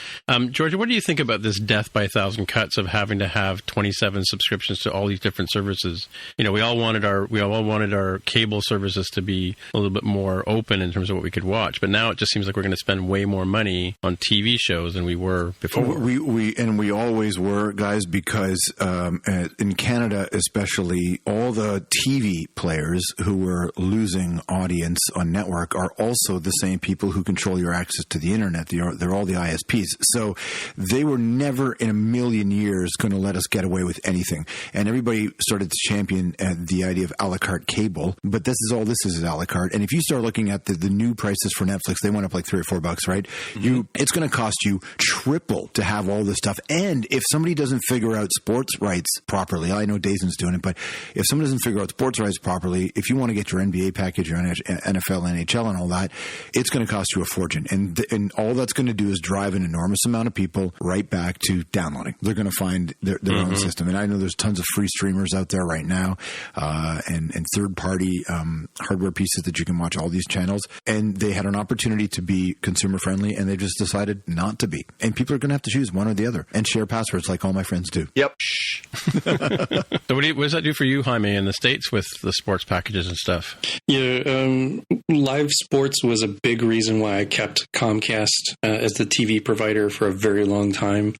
George, what do you think about this death by 1,000 cuts of having to have 27 subscriptions to all these different services? You know, we all wanted our cable services to be a little bit more open in terms of what we could watch, but now it just seems like we're going to spend way more money on TV shows than we were before. We always were, guys, because in Canada especially, all the TV players who were losing audience on network are also the same people who control your access to the internet. They're all the ISPs. So they were never in a million years going to let us get away with anything. And everybody started to champion the idea of a la carte cable, but this is a la carte. And if you start looking at the new prices for Netflix, they went up like $3 or $4, right? Mm-hmm. It's going to cost you triple to have all this stuff. And if somebody doesn't figure out sports rights properly, I know Dazen's doing it, but if someone doesn't figure out sports rights properly, if you want to get your NBA package, your NFL, NHL, and all that, it's going to cost you a fortune. And all that's going to do is drive an enormous amount of people right back to downloading. They're going to find their own system. And I know there's tons of free streamers out there right now, and third-party hardware pieces that you can watch all these channels. And they had an opportunity to be consumer-friendly, and they just decided not to be. And people are going to have to choose one or the other and share passwords like all my friends do. Yep. So what does that do for you, Jaime, in the States with the sports packages and stuff? Yeah, live sports was a big reason why I kept Comcast as the TV provider for a very long time.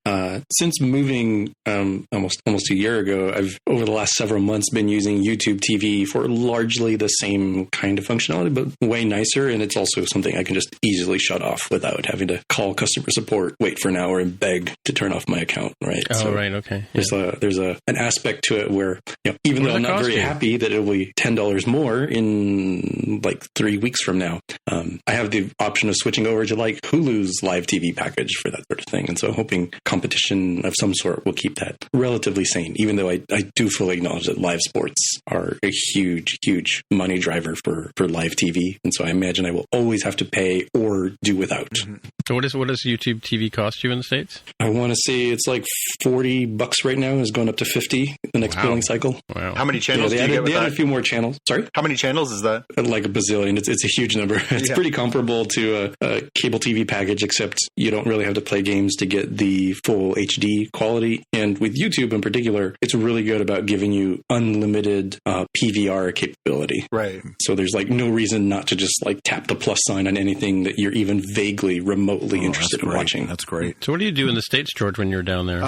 Since moving almost a year ago, I've over the last several months been using YouTube TV for largely the same kind of functionality, but way nicer. And it's also something I can just easily shut off without having to call customer support, wait for an hour, and beg to turn off my account. Right? Oh, so right. Okay. There's an aspect to it where, even though I'm not very happy that it'll be $10 more in like 3 weeks from now, I have the option of switching over to like Hulu's live TV package for that sort of thing. And so I'm hoping competition of some sort will keep that relatively sane, even though I do fully acknowledge that live sports are a huge, huge money driver for live TV. And so I imagine I will always have to pay or do without. Mm-hmm. So what does YouTube TV cost you in the States? I want to say it's like $40 right now. It's going up to $50 the next billing cycle. Wow. How many channels do you get with they that? added a few more channels. Sorry? How many channels is that? Like a bazillion. It's a huge number. It's pretty comparable to a cable TV package, except you don't really have to play games to get the full HD quality. And with YouTube in particular, it's really good about giving you unlimited PVR capability. Right. So there's like no reason not to just like tap the plus sign on anything that you're even vaguely remotely interested in watching. That's great. So what do you do in the States, George, when you're down there?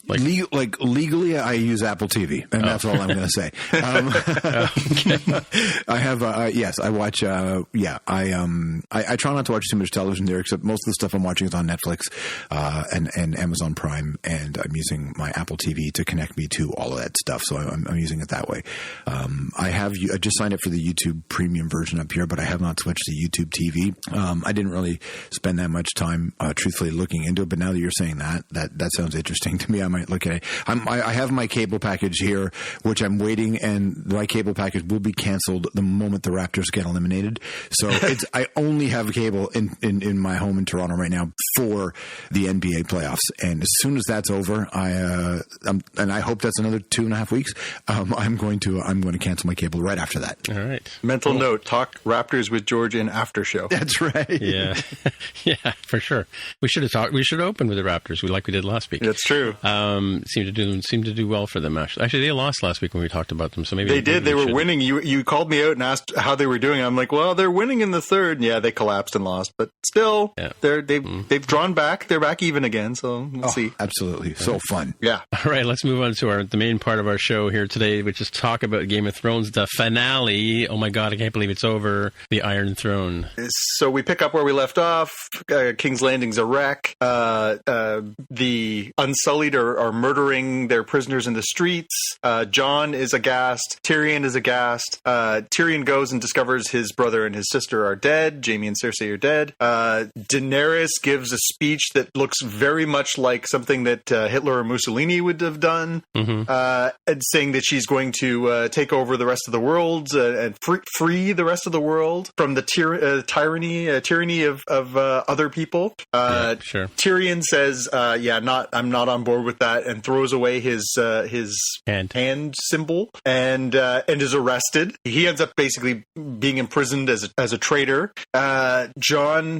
Legally, I use Apple TV, and that's all I'm going to say. I have, yes, I watch, I try not to watch too much television there, except most of the stuff I'm watching is on Netflix and Amazon Prime, and I'm using my Apple TV to connect me to all of that stuff, so I'm using it that way. I just signed up for the YouTube premium version up here, but I have not switched to YouTube TV. I didn't really spend that much time, truthfully, looking into it, but now that you're saying that sounds interesting to me. I might look at it. I have my cable package here, which I'm waiting, and my cable package will be canceled the moment the Raptors get eliminated. So I only have cable in my home in Toronto right now before the NBA playoffs. And as soon as that's over, and I hope that's another 2.5 weeks, I'm going to cancel my cable right after that. All right. Mental note: talk Raptors with George in after show. That's right. Yeah, yeah, for sure. We should have opened with the Raptors, like we did last week. That's true. Seemed to do well for them. Actually, they lost last week when we talked about them. So maybe they did. They were winning. You called me out and asked how they were doing. I'm like, well, they're winning in the third. Yeah, they collapsed and lost, but still, they've drawn back. They're back even again. So we'll see. Absolutely, so fun. Yeah. All right, let's move on to the main part of our show here today, which is talk about Game of Thrones, the finale. Oh my God, I can't believe it's over. The Iron Throne. So we pick up where we left off. King's Landing's a wreck. The Unsullied are murdering their prisoners in the streets. Jon is aghast. Tyrion is aghast. Tyrion goes and discovers his brother and his sister are dead. Jaime and Cersei are dead. Daenerys gives a speech that looks very much like something that Hitler or Mussolini would have done, and saying that she's going to take over the rest of the world and free the rest of the world from the tyranny of other people. Sure. Tyrion says, I'm not on board with that, and throws away his hand symbol and is arrested. He ends up basically being imprisoned as a traitor. Jon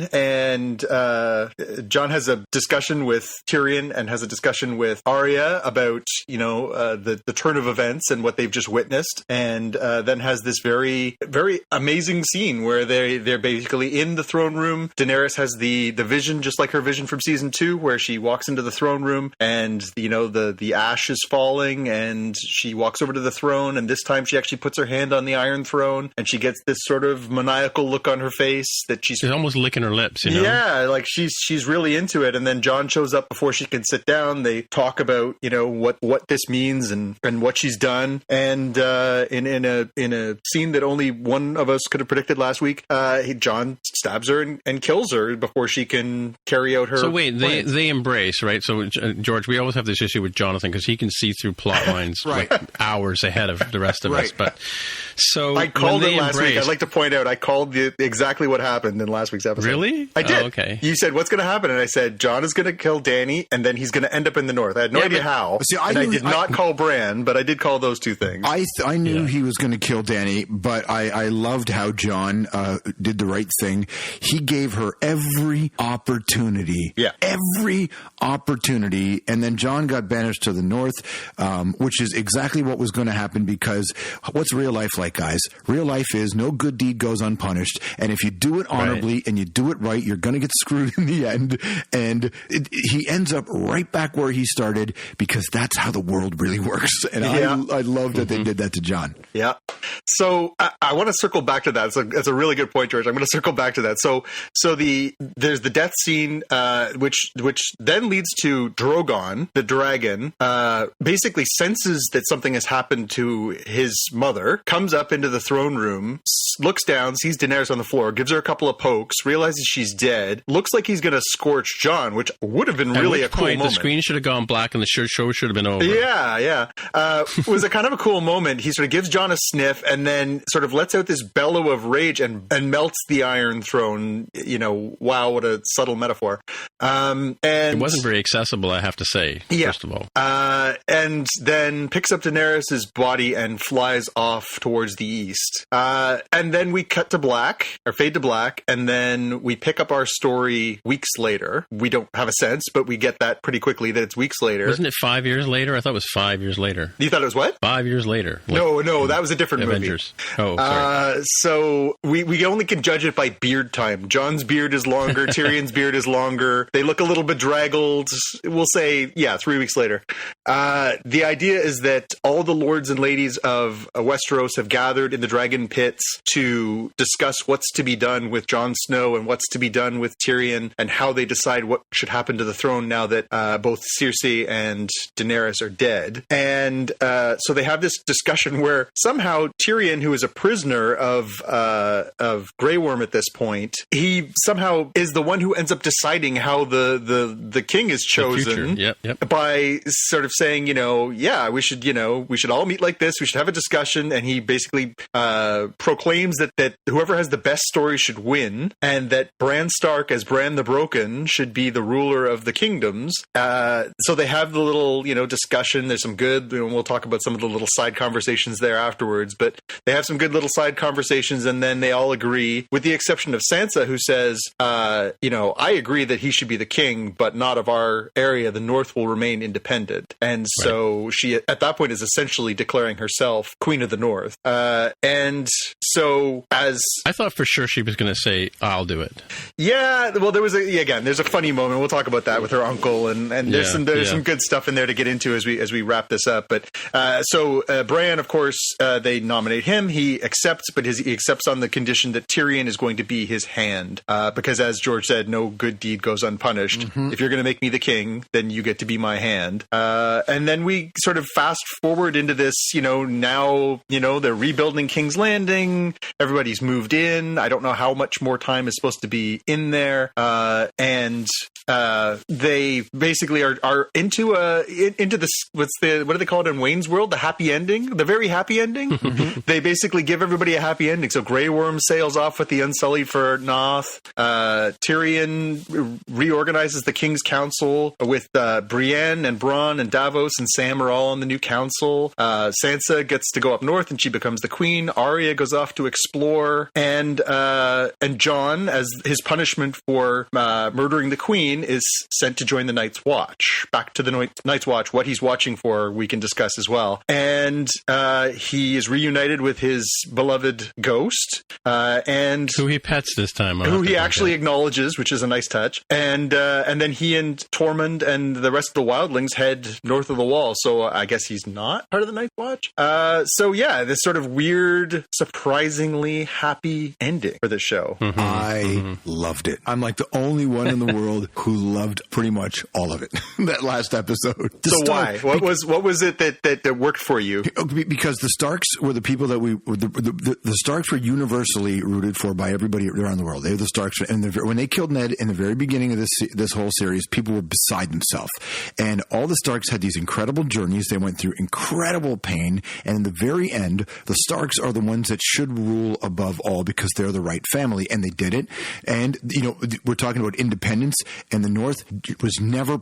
has a discussion with Tyrion and has a discussion with Arya about the turn of events and what they've just witnessed, and then has this very, very amazing scene where they're basically in the throne room. Daenerys has the vision, just like her vision from season 2, where she walks into the throne room and the ash is falling and she walks over to the throne, and this time she actually puts her hand on the Iron Throne and she gets this sort of maniacal look on her face that she's almost licking her lips, Yeah, like she's really into it. And then Jon shows up before she can sit down. They talk about what this means and what she's done. And in a scene that only one of us could have predicted last week, Jon stabs her and kills her before she can carry out her. So wait, they embrace, right? So George, we always have this issue with Jonathan because he can see through plot lines right. like hours ahead of the rest of right. us. But so I called it last week. I'd like to point out I called exactly what happened in last week's episode. Really? I did. Oh, okay. You said what's going to happen, and I said Jon is going to kill Dany, and then he's going to end up in the north. I had no idea how. See, I did not call Bran, but I did call those two things. I knew he was going to kill Dany, but I loved how Jon did the right thing. He gave her every opportunity. Yeah. Every opportunity. And then Jon got banished to the north, which is exactly what was going to happen, because what's real life like, guys? Real life is no good deed goes unpunished. And if you do it honorably and you do it right, you're going to get screwed in the end. And he ends up right back where he started, because that's how the world really works. And I love that they did that to Jon. Yeah. So I want to circle back to that. That's a really good point, George. I'm going to circle back to that. So there's the death scene, which then leads to Drogon, the dragon, basically senses that something has happened to his mother, comes up into the throne room, looks down, sees Daenerys on the floor, gives her a couple of pokes, realizes she's dead, looks like he's going to scorch Jon, which would have been really a cool moment. The screen should have gone black and the show should have been over. Yeah. It was a kind of a cool moment. He sort of gives Jon a sniff and then sort of lets out this bellow of rage and melts the Iron Throne. Wow, what a subtle metaphor. And it wasn't very accessible, I have to say, first of all. And then picks up Daenerys' body and flies off towards the east. And then we cut to black, or fade to black, and then we pick up our story weeks later. We don't have a sense, but we get that pretty quickly that it's weeks later. Wasn't it 5 years later? I thought it was 5 years later. You thought it was what? 5 years later. No, that was a different Avengers. movie. Oh, sorry. So we only can judge it by beard time. Jon's beard is longer. Tyrion's beard is longer. They look a little bedraggled. We'll say, 3 weeks later. The idea is that all the lords and ladies of Westeros have gathered in the dragon pits to discuss what's to be done with Jon Snow and what's to be done with Tyrion and how they decide what should happen to the throne now that both Cersei and Daenerys are dead. And so they have this discussion where somehow Tyrion, who is a prisoner of Grey Worm at this point, he somehow is the one who ends up deciding how the king is chosen. Yep. By sort of saying, we should all meet like this. We should have a discussion. And he basically basically proclaims that whoever has the best story should win, and that Bran Stark as Bran the Broken should be the ruler of the kingdoms. So they have the little, discussion. There's some good, we'll talk about some of the little side conversations there afterwards, but they have some good little side conversations, and then they all agree, with the exception of Sansa, who says, I agree that he should be the king, but not of our area. The North will remain independent. And so she, at that point, is essentially declaring herself Queen of the North. And so as... I thought for sure she was going to say, I'll do it. Yeah, well, there's a funny moment. We'll talk about that with her uncle, and there's some good stuff in there to get into as we wrap this up. But so Bran, of course, they nominate him. He accepts, but he accepts on the condition that Tyrion is going to be his hand, because as George said, no good deed goes unpunished. Mm-hmm. If you're going to make me the king, then you get to be my hand. And then we sort of fast forward into this, now, they're rebuilding King's Landing. Everybody's moved in. I don't know how much more time is supposed to be in there. And they basically are into this, what do they call it in Wayne's World? The happy ending? The very happy ending? Mm-hmm. They basically give everybody a happy ending. So Grey Worm sails off with the Unsullied for Noth. Tyrion reorganizes the King's Council with Brienne and Bronn and Davos and Sam are all on the new council. Sansa gets to go up north and she becomes the queen. Arya goes off to explore, and Jon, as his punishment for murdering the queen, is sent to join the Night's Watch. Back to the Night's Watch. What he's watching for, we can discuss as well. And he is reunited with his beloved ghost, and who he pets this time. Who he actually acknowledges, which is a nice touch. And then he and Tormund and the rest of the wildlings head north of the Wall. So I guess he's not part of the Night's Watch. So yeah, this sort of weird, surprisingly happy ending for this show. Mm-hmm. I loved it. I'm like the only one in the world who loved pretty much all of it. That last episode. Why? What was it that worked for you? Because the Starks were the people that the Starks were universally rooted for by everybody around the world. They were the Starks, and when they killed Ned in the very beginning of this whole series, people were beside themselves. And all the Starks had these incredible journeys. They went through incredible pain, and in the very end, the Starks are the ones that should rule above all because they're the right family, and they did it. And we're talking about independence, and the North was never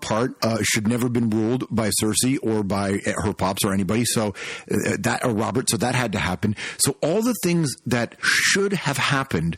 should never been ruled by Cersei or by her pops or anybody. So or Robert. So that had to happen. So all the things that should have happened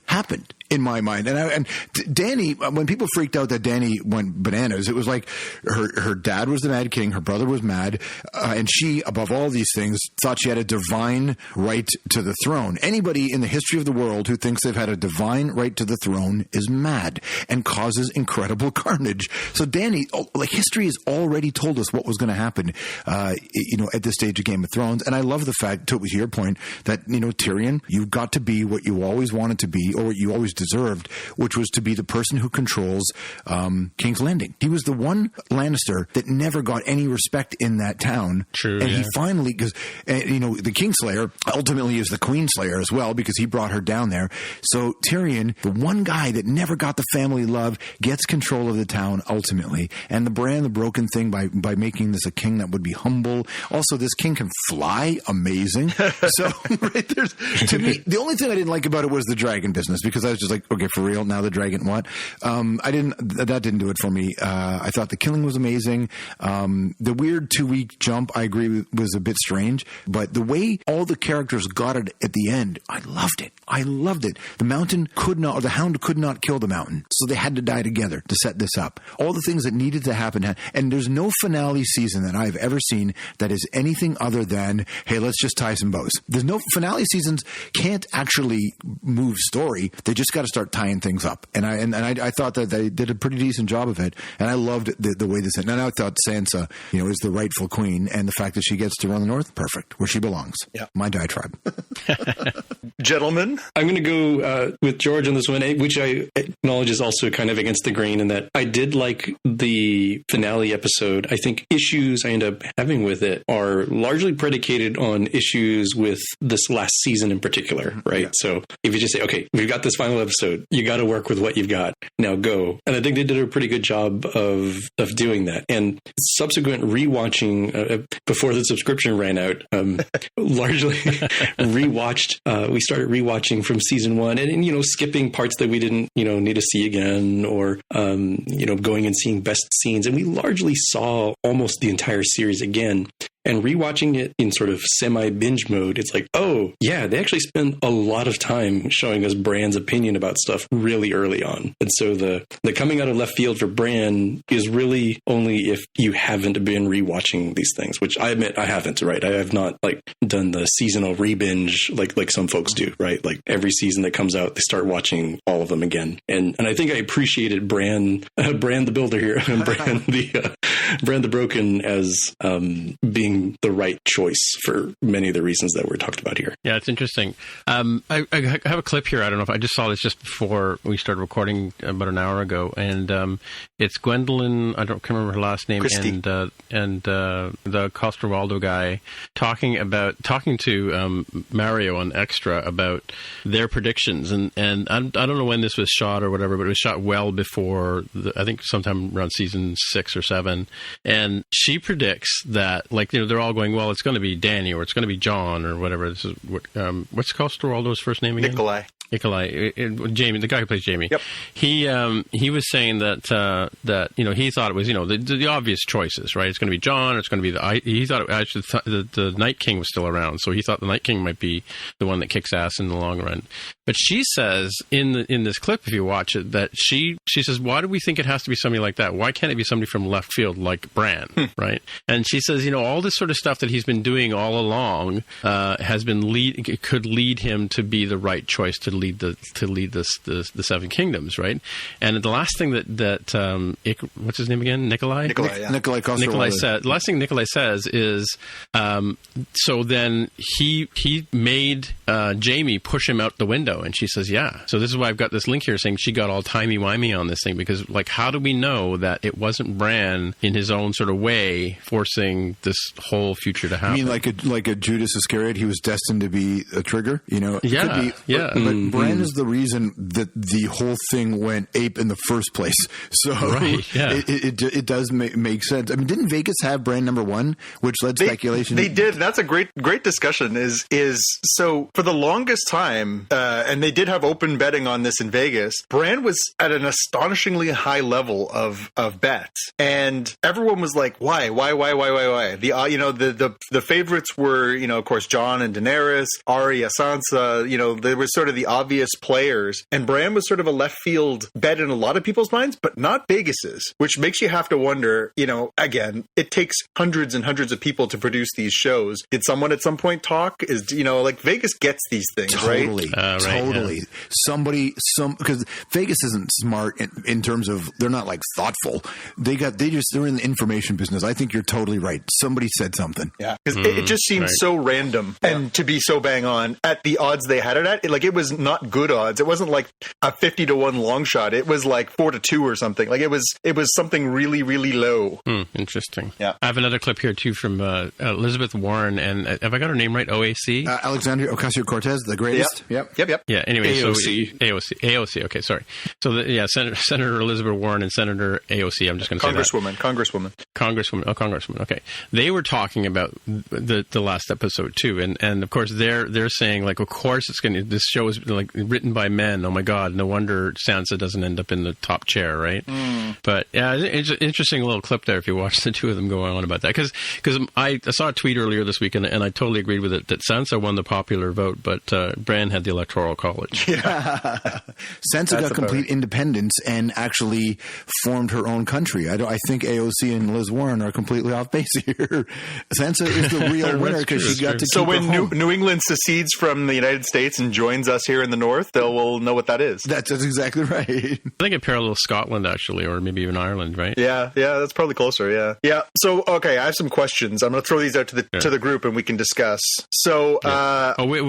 in my mind. And Dany, when people freaked out that Dany went bananas, it was like her dad was the Mad King, her brother was mad, and she, above all these things, thought she had a divine right to the throne. Anybody in the history of the world who thinks they've had a divine right to the throne is mad and causes incredible carnage. So Dany, history has already told us what was going to happen, at this stage of Game of Thrones. And I love the fact, to your point, that, Tyrion, you've got to be what you always wanted to be, or what you always deserved, which was to be the person who controls King's Landing. He was the one Lannister that never got any respect in that town. True, and he finally, because the Kingslayer ultimately is the Queenslayer as well, because he brought her down there. So Tyrion, the one guy that never got the family love, gets control of the town ultimately. And the Bran the Broken thing by making this a king that would be humble. Also, this king can fly, amazing. So to me, the only thing I didn't like about it was the dragon business, because I was just like, okay, for real, now the dragon what? That didn't do it for me. I thought the killing was amazing. The weird 2-week jump, I agree, was a bit strange, but the way all the characters got it at the end, I loved it. The Hound could not kill the Mountain, so they had to die together to set this up. All the things that needed to happen, and there's no finale season that I've ever seen that is anything other than, hey, let's just tie some bows. There's no finale seasons can't actually move story. They just got to start tying things up. And I thought that they did a pretty decent job of it. And I loved the way this ended. And I thought Sansa, is the rightful queen, and the fact that she gets to run the North, perfect, where she belongs. Yeah. My diatribe. Gentlemen, I'm going to go with George on this one, which I acknowledge is also kind of against the grain in that I did like the finale episode. I think issues I end up having with it are largely predicated on issues with this last season in particular, right? Yeah. So if you just say, okay, we've got this final episode, you got to work with what you've got. Now go. And I think they did a pretty good job of doing that. And subsequent rewatching before the subscription ran out, largely we started rewatching from season 1 and skipping parts that we didn't, need to see again, or, going and seeing best scenes. And we largely saw almost the entire series again. And rewatching it in sort of semi-binge mode, it's like, oh, yeah, they actually spend a lot of time showing us Bran's opinion about stuff really early on. And so the coming out of left field for Bran is really only if you haven't been rewatching these things, which I admit I haven't, right? I have not done the seasonal re-binge like some folks do, right? Like every season that comes out, they start watching all of them again. And I think I appreciated Bran the Builder here, and Bran the Broken as being the right choice for many of the reasons that were talked about here. Yeah, it's interesting. I have a clip here. I don't know if I just saw this just before we started recording about an hour ago, and it's Gwendoline. I can't remember her last name, Christie. and the Costarwaldo guy talking to Mario on Extra about their predictions, and I don't know when this was shot or whatever, but it was shot well before I think sometime around season 6 or 7, and she predicts that they're all going, well, it's going to be Danny or it's going to be John or whatever. This is what's Costarwaldo's first name again? Nikolai, Jamie, the guy who plays Jamie. Yep. He was saying that he thought it was the obvious choices, right? It's going to be John, or it's going to be he thought actually the Night King was still around, so he thought the Night King might be the one that kicks ass in the long run. But she says in this clip, if you watch it, that she says, why do we think it has to be somebody like that? Why can't it be somebody from left field like Bran, right? And she says, all this sort of stuff that he's been doing all along could lead him to be the right choice to lead the Seven Kingdoms, right? And the last thing that what's his name again? Nikolai said. The last thing Nikolai says is, so then he made Jamie push him out the window, and she says, yeah. So this is why I've got this link here saying she got all timey-wimey on this thing, because how do we know that it wasn't Bran in his own sort of way forcing this whole future to happen? You mean like a Judas Iscariot? He was destined to be a trigger? Yeah, could be, yeah. But Bran is the reason that the whole thing went ape in the first place. So right, yeah. it does make sense. I mean, didn't Vegas have Bran #1, which led speculation? They did. That's a great discussion. Is so for the longest time, and they did have open betting on this in Vegas. Bran was at an astonishingly high level of bets, and everyone was like, why? The favorites were, of course, Jon and Daenerys, Arya, Sansa. They were sort of the obvious players, and Bran was sort of a left field bet in a lot of people's minds, but not Vegas's, which makes you have to wonder, again, it takes hundreds and hundreds of people to produce these shows. Did someone at some point talk? Vegas gets these things, totally, right? Totally. Yeah. Because Vegas isn't smart in terms of, they're not thoughtful. They're in the information business. I think you're totally right. Somebody said something. Yeah. Because it just seems so random and to be so bang on at the odds they had it at. It was not good odds. It wasn't like a 50-1 long shot. It was like 4-2 or something. It was something really, really low. Interesting. Yeah. I have another clip here too from Elizabeth Warren, and have I got her name right? OAC? Alexandria Ocasio-Cortez, the greatest. Yep. Yeah. Anyway, AOC. AOC. Okay, sorry. So Senator Elizabeth Warren and Senator AOC. I'm just going to say that. Congresswoman. Oh, Congresswoman. Okay. They were talking about the last episode too, and of course they're saying of course this show is written by men. Oh my God, no wonder Sansa doesn't end up in the top chair, right? But yeah, it's an interesting little clip there if you watch the two of them going on about that, because I saw a tweet earlier this week and I totally agreed with it that Sansa won the popular vote, but Bran had the Electoral College. Yeah. Sansa got complete independence and actually formed her own country. I think AOC and Liz Warren are completely off base here. Sansa is the real winner because she got to keep So when her home. New England secedes from the United States and joins us here in the North, we'll know what that is. That's exactly right. I think it parallels Scotland actually, or maybe even Ireland, right? Yeah, that's probably closer. Yeah. So okay, I have some questions. I'm going to throw these out to the group and we can discuss. So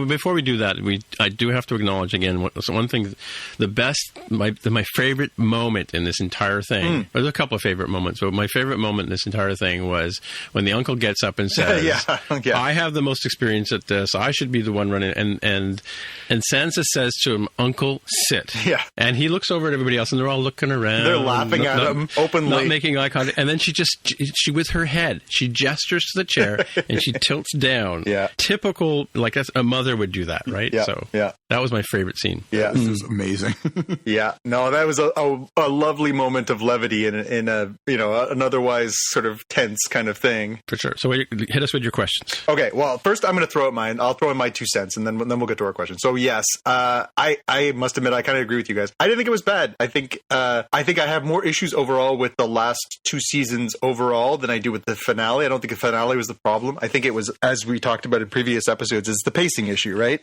before we do that, I do have to acknowledge again one thing. My favorite moment in this entire thing. There's a couple of favorite moments, but my favorite moment in this entire thing was when the uncle gets up and says, I have the most experience at this. I should be the one running. And Sansa Sansa says to him, "Uncle, sit." Yeah. And he looks over at everybody else, and they're all looking around. They're laughing at him openly. Not making eye contact. And then she with her head, she gestures to the chair, and she tilts down. Yeah. Typical, like a mother would do that, right? Yeah. So yeah. That was my favorite scene. Yeah. This is amazing. Yeah. No, that was a lovely moment of levity in a an otherwise sort of tense kind of thing. For sure. So hit us with your questions. Okay. Well, first I'm going to throw out mine. I'll throw in my 2 cents, and then we'll get to our questions. So yes, I must admit I kind of agree with you guys. I didn't think it was bad. I think I have more issues overall with the last 2 seasons overall than I do with the finale. I don't think the finale was the problem. I think it was, as we talked about in previous episodes, is the pacing issue, right?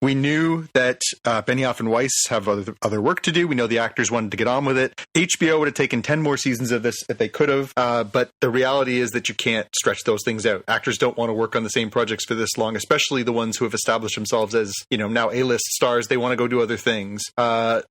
We knew that Benioff and Weiss have other work to do. We know the actors wanted to get on with it. HBO would have taken 10 more seasons of this if they could have, but the reality is that you can't stretch those things out. Actors don't want to work on the same projects for this long, especially the ones who have established themselves as, now A-list stars. They want to go do other things.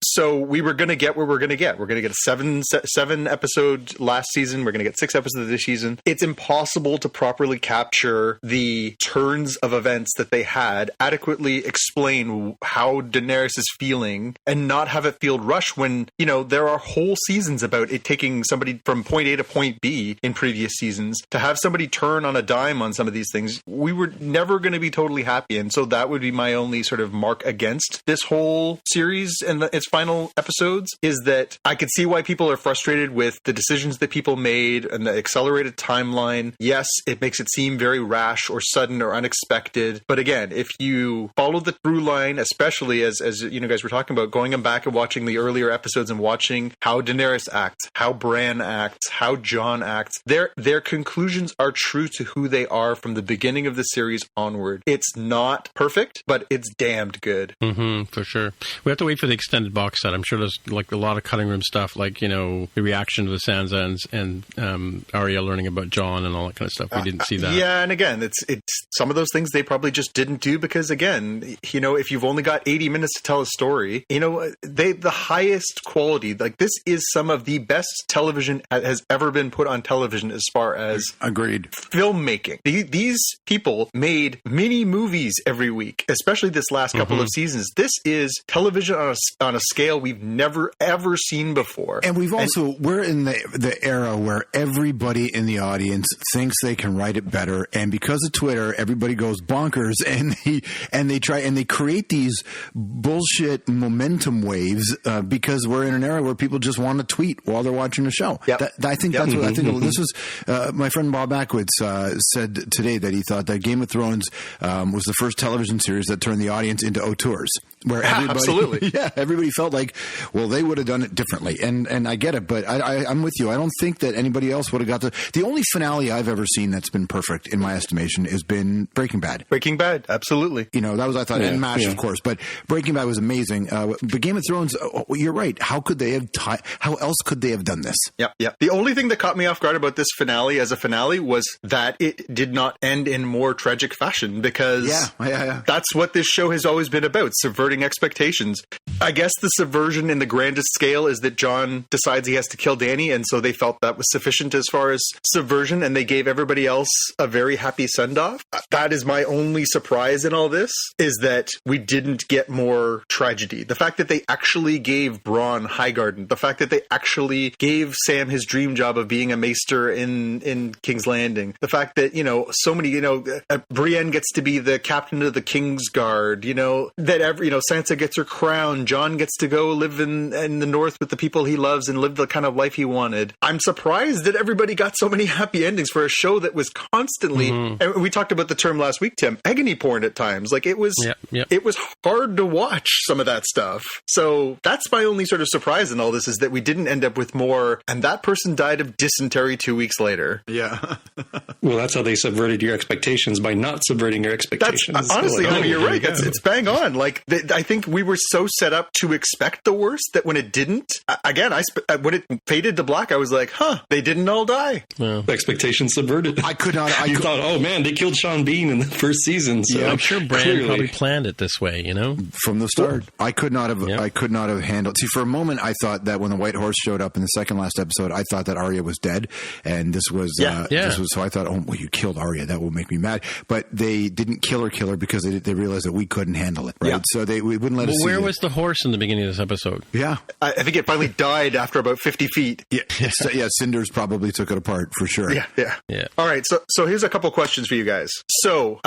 So we were going to get what we're going to get. We're going to get a 7 episode last season. We're going to get 6 episodes this season. It's impossible to properly capture the turns of events that they had, adequately explain how Daenerys is feeling, and not have it feel rushed when, there are whole seasons about it taking somebody from point A to point B in previous seasons. To have somebody turn on a dime on some of these things, we were never going to be totally happy. And so that would be my only sort of mark against this whole series and its final episodes, is that I could see why people are frustrated with the decisions that people made and the accelerated timeline. Yes, it makes it seem very rash or sudden or unexpected. But again, if you follow the through line, especially as you guys were talking about, going back and watching the earlier episodes and watching how Daenerys acts, how Bran acts, how Jon acts, their conclusions are true to who they are from the beginning of the series onward. It's not perfect, but it's damned good. For sure. We have to wait for the extended box set. I'm sure there's like a lot of cutting room stuff, like, the reaction to the Sansa and Arya learning about Jon and all that kind of stuff. We didn't see that. Yeah, and again, it's some of those things they probably just didn't do because, again, if you've only got 80 minutes to tell a story, the highest quality, like this is some of the best television has ever been put on television as far as agreed filmmaking. These people made mini movies every week, especially this last couple of seasons. This is television on a scale we've never ever seen before. And we're in the era where everybody in the audience thinks they can write it better, and because of Twitter, everybody goes bonkers, and they create these bullshit momentum waves because we're in an era where people just want to tweet while they're watching a show. Yep. I think that's what I think. This was my friend Bob Backwitz said today that he thought that Game of Thrones was the first television series that turned the audience into auteurs, where everybody felt like, well, they would have done it differently, and I get it, but I'm with you. I don't think that anybody else would have got the only finale I've ever seen that's been perfect in my estimation has been Breaking Bad. Breaking Bad, absolutely. That was, I thought, and MASH, of course, but Breaking Bad was amazing. But Game of Thrones, you're right. How else could they have done this? Yeah. The only thing that caught me off guard about this finale as a finale was that it did not end in more tragic fashion, because that's what this show has always been about, subverting expectations. I guess the subversion in the grandest scale is that Jon decides he has to kill Dany, and so they felt that was sufficient as far as subversion, and they gave everybody else a very happy send-off. That is my only surprise in all this, is that we didn't get more tragedy. The fact that they actually gave Bronn Highgarden, the fact that they actually gave Sam his dream job of being a maester in King's Landing, the fact that, so many, Brienne gets to be the captain of the King's Guard, that Sansa gets her crown, Jon gets to go live in the north with the people he loves and live the kind of life he wanted. I'm surprised that everybody got so many happy endings for a show that was constantly, and we talked about the term last week, Tim, agony porn at times. Like it was hard to watch some of that stuff. So that's my only sort of surprise in all this, is that we didn't end up with more, and that person died of dysentery 2 weeks later. Yeah. Well, that's how they subverted your expectations, by not subverting your expectations. That's, honestly, you're right. It's bang on. Like, I think we were so set up to expect the worst that when it didn't, again, when it faded to black, I was like, they didn't all die. Well, expectations subverted. I could not. You thought, oh man, they killed Sean Bean in the first season. So I'm sure Bran probably planned it this way, from the start. I could not have handled. See, for a moment, I thought that when the White Horse showed up in the second last episode, I thought that Arya was dead, and this was. So I thought, oh, well, you killed Arya. That will make me mad. But they didn't kill her because they realized that we couldn't handle it, right? Yeah. So they We wouldn't let us see where it. was the horse in the beginning of this episode? Yeah. I think it finally died after about 50 feet. Yeah. Cinders probably took it apart for sure. Yeah. All right. So here's a couple questions for you guys. So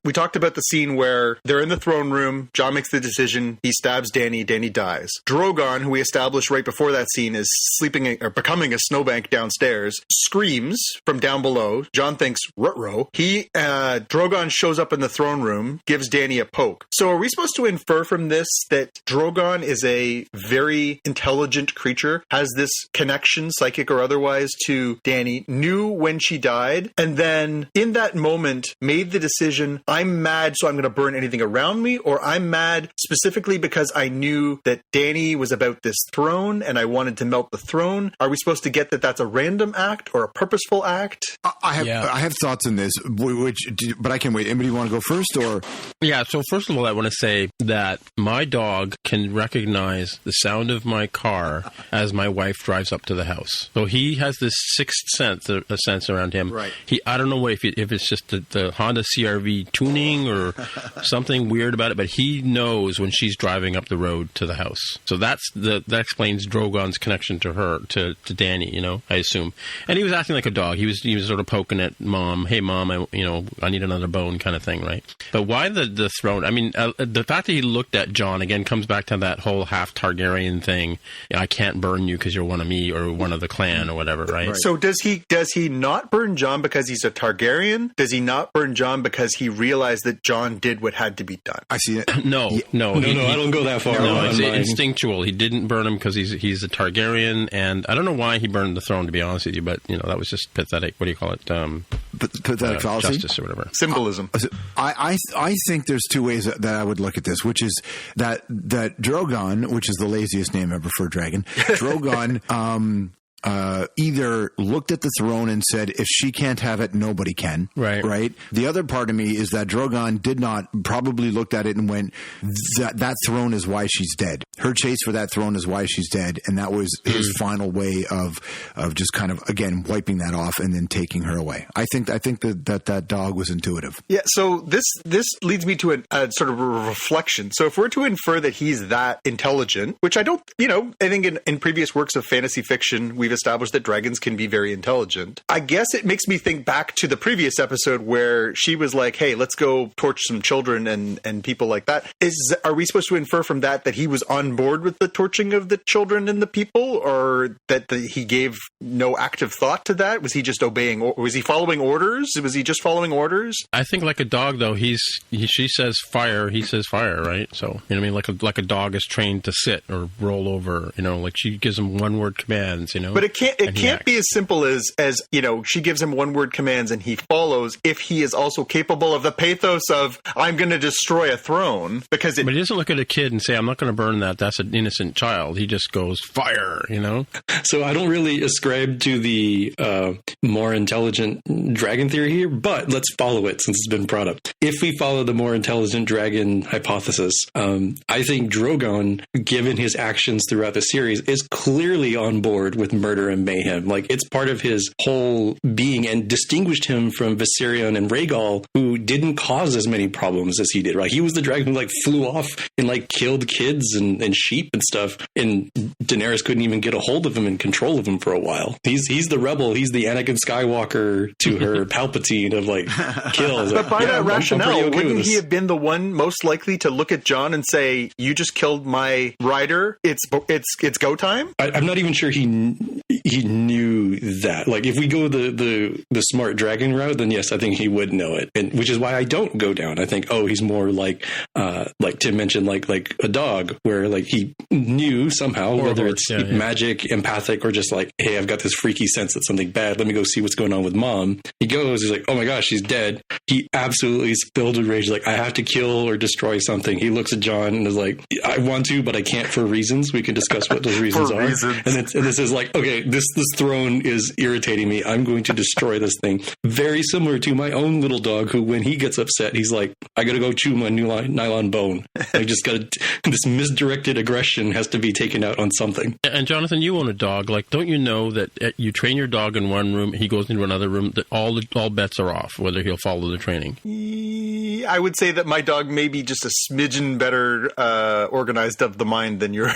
we talked about the scene where they're in the throne room. John makes the decision. He stabs Danny. Danny dies. Drogon, who we established right before that scene, is sleeping or becoming a snowbank downstairs, screams from down below. John thinks, ruh-roh. Drogon shows up in the throne room, gives Danny a poke. So are we supposed to infer from this that Drogon is a very intelligent creature, has this connection, psychic or otherwise, to Danny, knew when she died, and then in that moment made the decision, I'm mad, so I'm going to burn anything around me, or I'm mad specifically because I knew that Danny was about this throne and I wanted to melt the throne? Are we supposed to get that that's a random act or a purposeful act? I have thoughts on this, but I can wait. Anybody want to go first? Or Yeah, so first of all, I want to say that my dog can recognize the sound of my car as my wife drives up to the house. So he has this sixth sense, a sense around him. Right. I don't know if it's just the Honda CR-V tuning or something weird about it, but he knows when she's driving up the road to the house. So that explains Drogon's connection to her, to Danny, I assume. And he was acting like a dog. He was sort of poking at Mom. Hey, Mom, I need another bone kind of thing, right? But why the throne? I mean, the fact that he looked at John, again, comes back to that whole half Targaryen thing. I can't burn you because you're one of me or one of the clan or whatever, right? So does he not burn John because he's a Targaryen? Does he not burn John because he realized that John did what had to be done? I see it. No, I don't go that far. No, it's instinctual. He didn't burn him because he's a Targaryen, and I don't know why he burned the throne, to be honest with you, but that was just pathetic. What do you call it? Pathetic fallacy? Justice or whatever. Symbolism. I think there's two ways that I would look at this, which is that Drogon, which is the laziest name ever for a dragon, Drogon either looked at the throne and said, if she can't have it, nobody can. Right. The other part of me is that Drogon did not, probably looked at it and went, that throne is why she's dead. Her chase for that throne is why she's dead. And that was his final way of just kind of, again, wiping that off and then taking her away. I think that dog was intuitive. Yeah. So this leads me to a sort of a reflection. So if we're to infer that he's that intelligent, which I don't, I think in previous works of fantasy fiction, we've established that dragons can be very intelligent. I guess it makes me think back to the previous episode where she was like, hey, let's go torch some children and people like that. Are we supposed to infer from that he was on board with the torching of the children and the people, or that he gave no active thought to that? Was he just obeying, or was he following orders? Was he just following orders? I think like a dog, though, she says fire, he says fire, right? So, what I mean? Like a dog is trained to sit or roll over, like she gives him one-word commands, But it can't be as simple as she gives him one-word commands and he follows, if he is also capable of the pathos of, I'm going to destroy a throne, because But he doesn't look at a kid and say, I'm not going to burn that. That's an innocent child. He just goes, fire, So I don't really ascribe to the more intelligent dragon theory here, but let's follow it since it's been brought up. If we follow the more intelligent dragon hypothesis, I think Drogon, given his actions throughout the series, is clearly on board with murder and mayhem. Like, it's part of his whole being and distinguished him from Viserion and Rhaegal, who didn't cause as many problems as he did, right? He was the dragon who flew off and killed kids and sheep and stuff, and Daenerys couldn't even get a hold of him and control of him for a while. He's the rebel. He's the Anakin Skywalker to her Palpatine of kills. But by that rationale, wouldn't he have been the one most likely to look at John and say, you just killed my rider, it's go time? I'm not even sure he knew that. If we go the smart dragon route, then yes, I think he would know it, and which is why I don't go down. I think, he's more like Tim mentioned, like a dog, where he knew somehow, whether it's magic, empathic, or just hey, I've got this freaky sense that something bad. Let me go see what's going on with Mom. He goes, he's like, oh my gosh, she's dead. He absolutely is filled with rage. I have to kill or destroy something. He looks at John and is like, I want to, but I can't for reasons. We can discuss what those reasons are. And this is okay, this throne is irritating me. I'm going to destroy this thing. Very similar to my own little dog, who, when he gets upset, he's like, I got to go chew my new nylon bone. I just got this misdirected unrestricted aggression has to be taken out on something. And Jonathan, you own a dog. Like, don't you know that you train your dog in one room, he goes into another room, that all bets are off, whether he'll follow the training? I would say that my dog may be just a smidgen better organized of the mind than yours.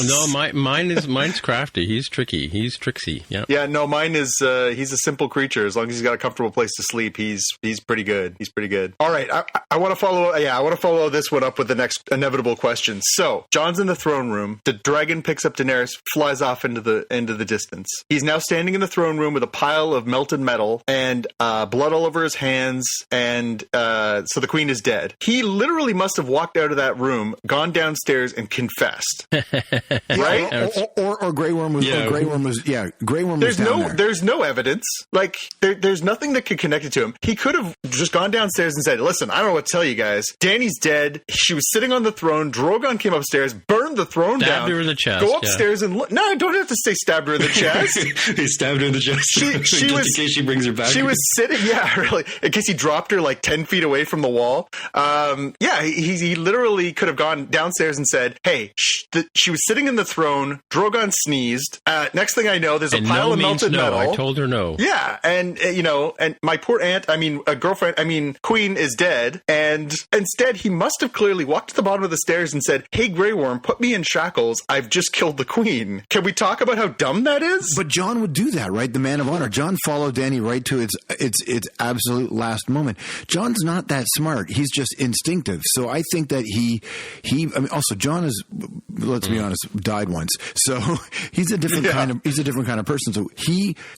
No, mine's crafty. He's tricky. He's tricksy. Yeah. Yeah. No, mine is. He's a simple creature. As long as he's got a comfortable place to sleep, he's pretty good. He's pretty good. All right. I want to follow. Yeah, I want to follow this one up with the next inevitable question. So John's in the throne room. The dragon picks up Daenerys, flies off into the distance. He's now standing in the throne room with a pile of melted metal and blood all over his hands, and so the queen is dead. He literally must have walked out of that room, gone downstairs, and confessed. Right? Or Grey Worm was. Yeah. Or Grey Worm was. Yeah, Grey Worm was down there. There's no evidence. Like there's nothing that could connect it to him. He could have just gone downstairs and said, "Listen, I don't know what to tell you guys. Dany's dead. She was sitting on the throne. Drogon came upstairs, burned the throne down. Stabbed her in the chest. Go upstairs and look. No, I don't have to say stabbed her in the chest. He stabbed her in the chest. She was, in case she brings her back. She was sitting. Yeah, really. In case he dropped her like 10 feet away from the wall. Yeah, he literally could have gone downstairs and said, "Hey, she was sitting in the throne. Drogon sneezed. Next thing I know, there's a pile of melted metal. I told her no. Yeah, and and my poor queen is dead, and instead he must have clearly walked to the bottom of the stairs and said, "Hey, Grey Worm, put me in shackles. I've just killed the queen." Can we talk about how dumb that is? But John would do that, right? The man of honor. John followed Dany right to its absolute last moment. John's not that smart. He's just instinctive. So I think that also John is, let's be honest, died once. So he's a different kind of person. So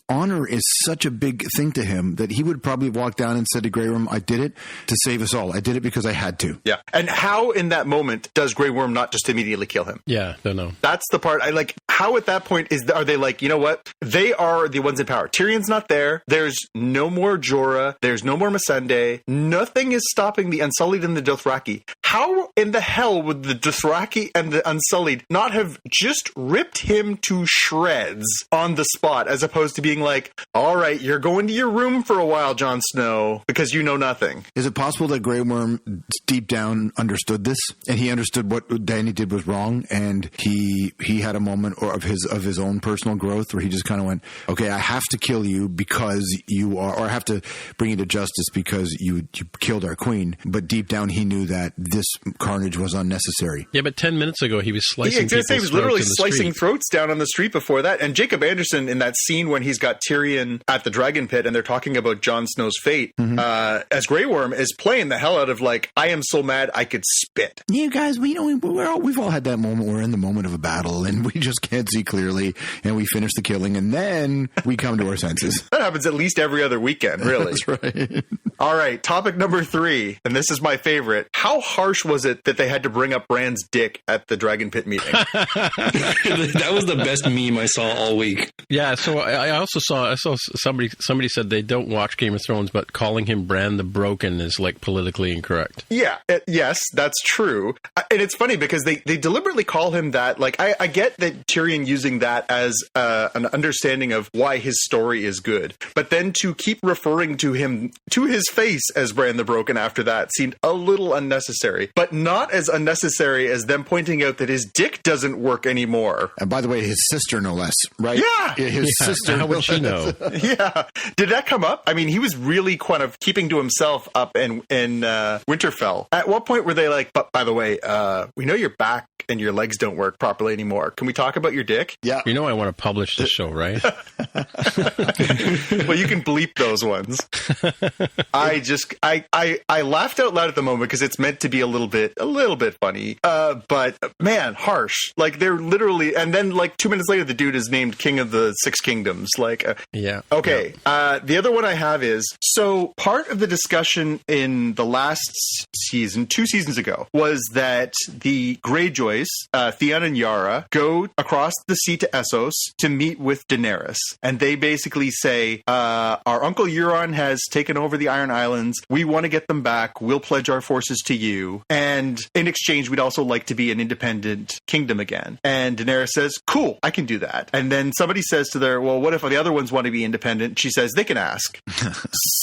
honor is such a big thing to him that he would probably walk down and said to Grey Worm, "I did it to save us all. I did it because I had to." Yeah. And how in that moment does Grey Worm not just immediately kill him? Yeah, don't know. That's the part I like. How at that point are they like, you know what? They are the ones in power. Tyrion's not there. There's no more Jorah. There's no more Missandei. Nothing is stopping the Unsullied and the Dothraki. How in the hell would the Dothraki and the Unsullied not have just ripped him to shreds on the spot, as opposed to being like, "All right, you're going to your room for a while, Jon Snow, because you know nothing"? Is it possible that Grey Worm deep down understood this, and he understood what Dany did was wrong, and he had a moment of his own personal growth where he just kind of went, "Okay, I have to kill you because you are, or I have to bring you to justice because you killed our queen." But deep down, he knew that this carnage was unnecessary. Yeah, but 10 minutes ago, he was slicing he was literally slicing throats down on the street before that. And Jacob Anderson, in that scene when he's got Tyrion at the Dragon Pit and they're talking about Jon Snow's fate, as Grey Worm is playing the hell out of like, "I am so mad I could spit." Yeah, guys, we've all had that moment. We're in the moment of a battle and we just can't see clearly, and we finish the killing, and then we come to our senses. That happens at least every other weekend, really. That's right. All right, topic number 3, and this is my favorite. How harsh was it that they had to bring up Bran's dick at the Dragon Pit meeting? That was the best meme I saw all week. Yeah, so I saw somebody said they don't watch Game of Thrones, but calling him Bran the Broken is like politically incorrect. Yeah, yes, that's true. And it's funny because they deliberately call him that. Like, I get that Tyrion using that as an understanding of why his story is good, but then to keep referring to him to his face as Bran the Broken after that seemed a little unnecessary, but not as unnecessary as them pointing out that his dick doesn't work anymore. And by the way, his sister, no less, right? Yeah. His sister. How would she know? Yeah. Did that come up? I mean, he was really kind of keeping to himself up in Winterfell. At what point were they like, "But by the way, we know your back and your legs don't work properly anymore. Can we talk about your dick?" Yeah. You know I want to publish this show, right? Well, you can bleep those ones. I laughed out loud at the moment because it's meant to be a little bit funny. But man, harsh. Like, they're literally, and then like 2 minutes later, the dude is named King of the Six Kingdoms. Like, yeah. Okay. Yeah. The other one I have is, so part of the discussion in the last season, 2 seasons ago, was that the Greyjoys, Theon and Yara, go across the sea to Essos to meet with Daenerys. And they basically say, our Uncle Euron has taken over the Iron Iron Islands. We want to get them back. We'll pledge our forces to you. And in exchange, we'd also like to be an independent kingdom again. And Daenerys says, cool, I can do that. And then somebody says to her, well, what if the other ones want to be independent? She says, they can ask.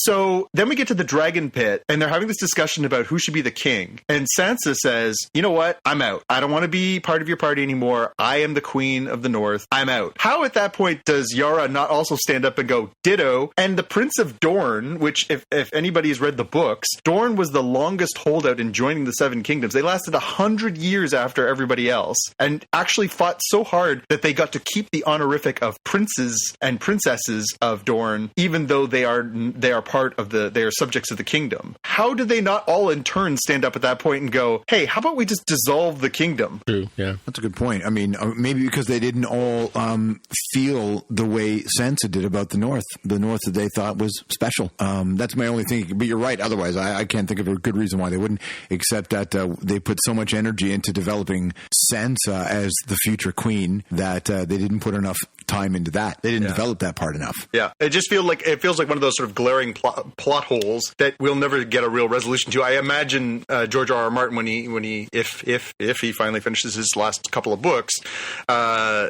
So then we get to the dragon pit, and they're having this discussion about who should be the king. And Sansa says, you know what? I'm out. I don't want to be part of your party anymore. I am the queen of the North. I'm out. How at that point does Yara not also stand up and go, ditto? And the Prince of Dorne, which if anybody has read the books, Dorne was the longest holdout in joining the Seven Kingdoms. They lasted 100 years after everybody else and actually fought so hard that they got to keep the honorific of princes and princesses of Dorne, even though they are part of they are subjects of the kingdom. How did they not all in turn stand up at that point and go, hey, how about we just dissolve the kingdom? True, yeah. That's a good point. I mean, maybe because they didn't all feel the way Sansa did about the North that they thought was special. That's my only thing. But you're right. Otherwise, I can't think of a good reason why they wouldn't, except that they put so much energy into developing Sansa as the future queen that they didn't put enough time into that. They didn't develop that part enough. Yeah. It feels like one of those sort of glaring plot holes that we'll never get a real resolution to. I imagine George R.R. Martin, if he finally finishes his last couple of books,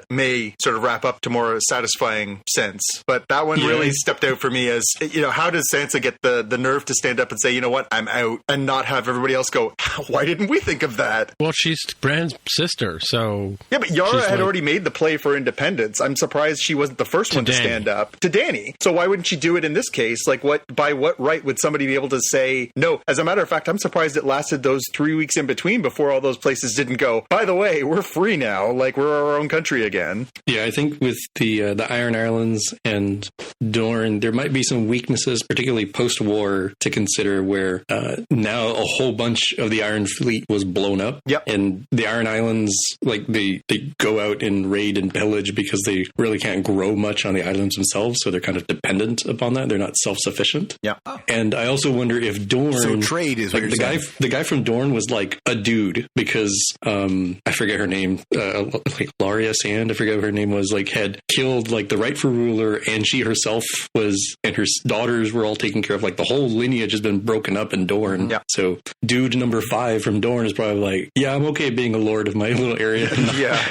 may sort of wrap up to more satisfying sense. But that one really stepped out for me as, how does Sansa get the nerve to stand up and say, you know what, I'm out, and not have everybody else go, why didn't we think of that? Well, she's Bran's sister, so... Yeah, but Yara had already made the play for independence. I'm surprised she wasn't the first one to stand up to Dany. So why wouldn't she do it in this case? Like, by what right would somebody be able to say no? As a matter of fact, I'm surprised it lasted those 3 weeks in between before all those places didn't go, by the way, we're free now. Like, we're our own country again. Yeah, I think with the Iron Islands and Dorne, there might be some weaknesses, particularly post-war, to consider, where now a whole bunch of the Iron Fleet was blown up. Yep. And the Iron Islands, like, they go out and raid and pillage because they really can't grow much on the islands themselves, so they're kind of dependent upon that. They're not self-sufficient. Yeah. And I also wonder if Dorne... So trade is like, what you're saying. The guy from Dorne was like a dude, because I forget her name, like Arya Sand, I forget what her name was, like had killed like the rightful ruler, and she herself was, and her daughters were all taken care of. Like the whole lineage has been broken up in Dorne. Yeah. So dude number 5 from Dorne is probably like, yeah, I'm okay being a lord of my little area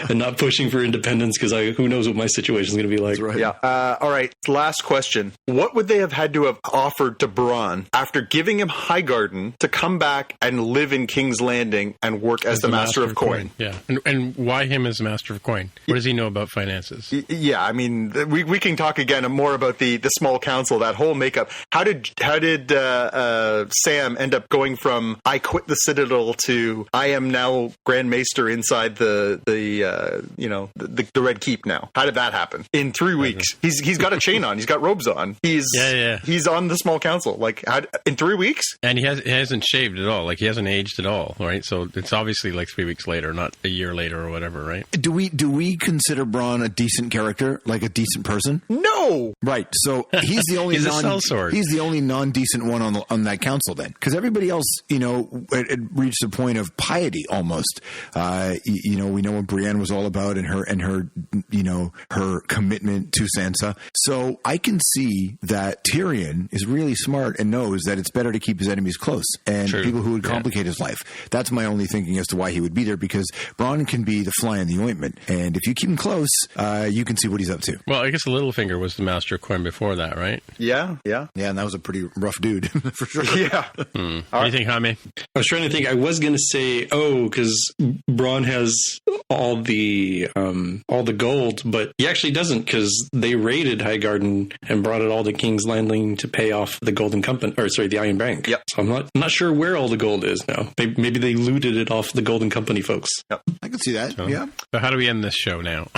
and not pushing for independence, because who knows what my situation is going to be like. That's right. Yeah. All right. Last question. What would they have had to have offered to Bronn after giving him Highgarden to come back and live in King's Landing and work as the Master of Coin? Yeah. And why him as Master of Coin? What does he know about finances? Yeah. I mean, we can talk again more about the small council, that whole makeup. How did Sam end up going from I quit the Citadel to I am now Grand Maester inside the Red Keep now? How did that happen in 3 weeks? He's got a chain on. He's got robes on. He's on the small council. Like in 3 weeks, and he hasn't shaved at all. Like he hasn't aged at all. Right. So it's obviously like 3 weeks later, not a year later or whatever. Right. Do we consider Bronn a decent character, like a decent person? No. Right. So he's the only he's a sellsword. He's the only non-decent one on that council then, because everybody else, it reached a point of piety almost. We know what Brienne was all about, and her commitment to Sansa. So I can see that Tyrion is really smart and knows that it's better to keep his enemies close and people who would complicate his life. That's my only thinking as to why he would be there, because Bronn can be the fly in the ointment, and if you keep him close, you can see what he's up to. Well, I guess Littlefinger was the Master of Coin before that, right? Yeah, and that was a pretty rough dude for sure. Yeah. What do you think, Jaime? I was trying to think. I was going to say, because Bronn has all the gold, but he actually doesn't, because they raided Highgarden and brought it all to King's Landing to pay off the Golden Company, the Iron Bank. Yep. So I'm not sure where all the gold is now. Maybe they looted it off the Golden Company folks. Yep. I can see that. Yeah. So how do we end this show now?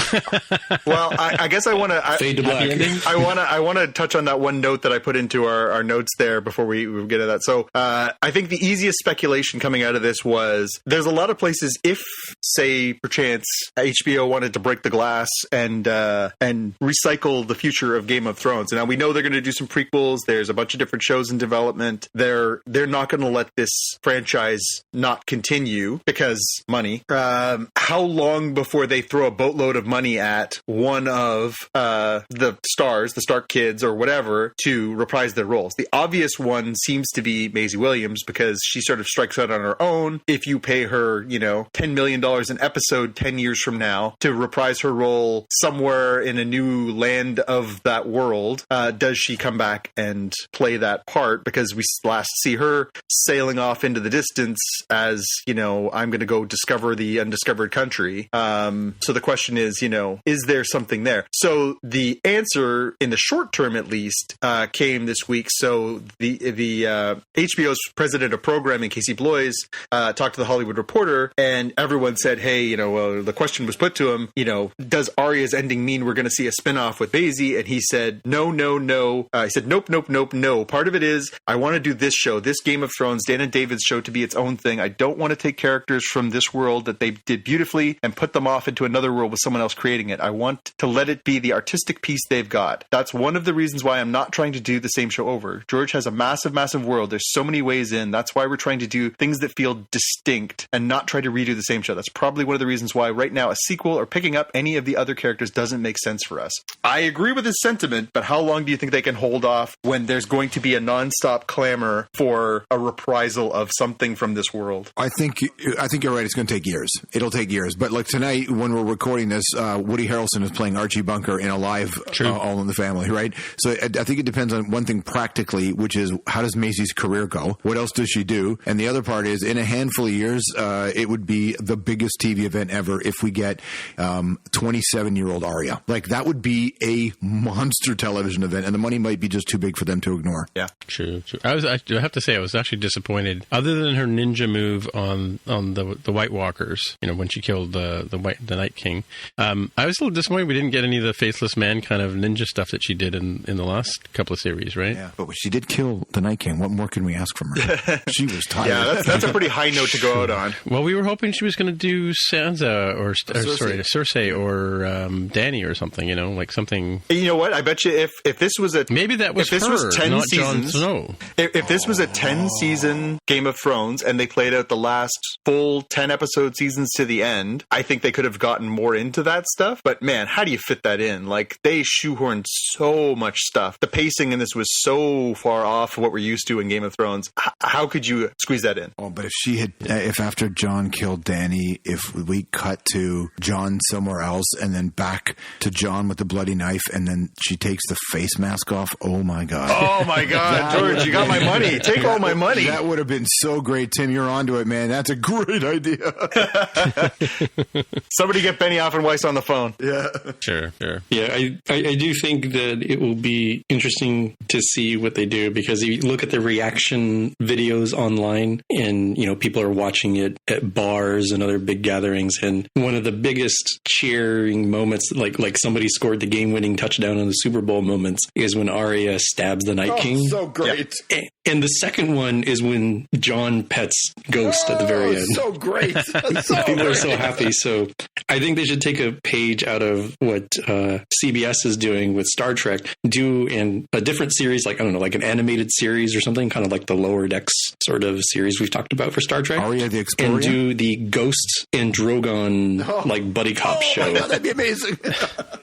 Well, I guess I want to fade to black. I want to touch on that one note that I put into our notes there before we get to that. So I think the easiest speculation coming out of this was there's a lot of places, if say perchance HBO wanted to break the glass and recycle the future of Game of Thrones. And now we know they're going to do some prequels. There's a bunch of different shows in development. They're not going to let this franchise not continue because money. How long before they throw a boatload of money at one of the stars, the Stark kids or whatever, to reprise their roles? The obvious one seems to be Maisie Williams, because she sort of strikes out on her own. If you pay her, $10 million an episode 10 years from now to reprise her role somewhere in a new land of that world, does she come back and play that part? Because we last see her sailing off into the distance as, I'm going to go discover the undiscovered country. So the question is, is there something there? So the answer, in the short term at least, came this week. So the HBO's president of programming, Casey Bloys, talked to the Hollywood Reporter, and everyone said, hey, the question was put to him, does Arya's ending mean we're going to see a spinoff with Maisie? And he said, no. He said, nope, no. Part of it is, I want to do this show, this Game of Thrones, Dan and David's show, to be its own thing. I don't want to take characters from this world that they did beautifully and put them off into another world with someone else creating it. I want to let it be the artistic piece they've got. That's one of the reasons why I'm not trying to do the same show over. George has a massive, massive world. There's so many ways in. That's why we're trying to do things that feel distinct and not try to redo the same show. That's probably one of the reasons why right now a sequel or picking up any of the other characters doesn't make sense for us. I agree with his sentiment, but how long do you think they can hold off when there's going to be a nonstop clamor for a reprisal of something from this world? I think you're right. It's going to take years. It'll take years. But like tonight, when we're recording this, Woody Harrelson is playing Archie Bunker in a live All in the Family, right? So I think it depends on one thing practically, which is how does Maisie's career go? What else does she do? And the other part is, in a handful of years, it would be the biggest TV event ever if we get 27-year-old Arya. Like, that would be a monster television event, and the money might be just too big for them to ignore. Yeah. True. I have to say, I was actually disappointed. Other than her ninja move on the White Walkers, when she killed the Night King, I was a little disappointed we didn't get any of the Faceless Man kind of ninja stuff that she did in the last couple of series, right? Yeah, but she did kill the Night King. What more can we ask from her? She was tired. Yeah, that's a pretty high note to go out on. Well, we were hoping she was going to do Sansa or Cersei or Dany or something, like something. You know what? I bet you if this was maybe that was was 10 not seasons, Jon Snow. If this was a 10-season Game of Thrones and they played out the last full 10-episode seasons to the end, I think they could have gotten more into that stuff. But man, how do you fit that in? Like, they shoehorned so much stuff. The pacing in this was so far off of what we're used to in Game of Thrones. How could you squeeze that in? Oh, but if after Jon killed Dany, if we cut to Jon somewhere else and then back to Jon with the bloody knife, and then she takes the face mask off, oh my God. Oh my God, George, you got my money. Take all my money. That would have been so great, Tim. You're onto it, man. That's a great idea. Somebody get Benioff and Weiss on the phone. Yeah. Sure. Yeah, I do think that it will be interesting to see what they do, because if you look at the reaction videos online, and people are watching it at bars and other big gatherings, and one of the biggest cheering moments, like somebody scored the game-winning touchdown in the Super Bowl moments, is when Arya stabs the Night King. So great. Yep. And the second one is when Jon pets Ghost at the very end. So great. People are so happy. So I think they should take a page out of what CBS is doing with Star Trek, do in a different series, like, I don't know, like an animated series or something, kind of like the Lower Decks sort of series we've talked about for Star Trek. Arya the Explorer? And do the Ghost and Drogon like buddy cop show. That'd be amazing.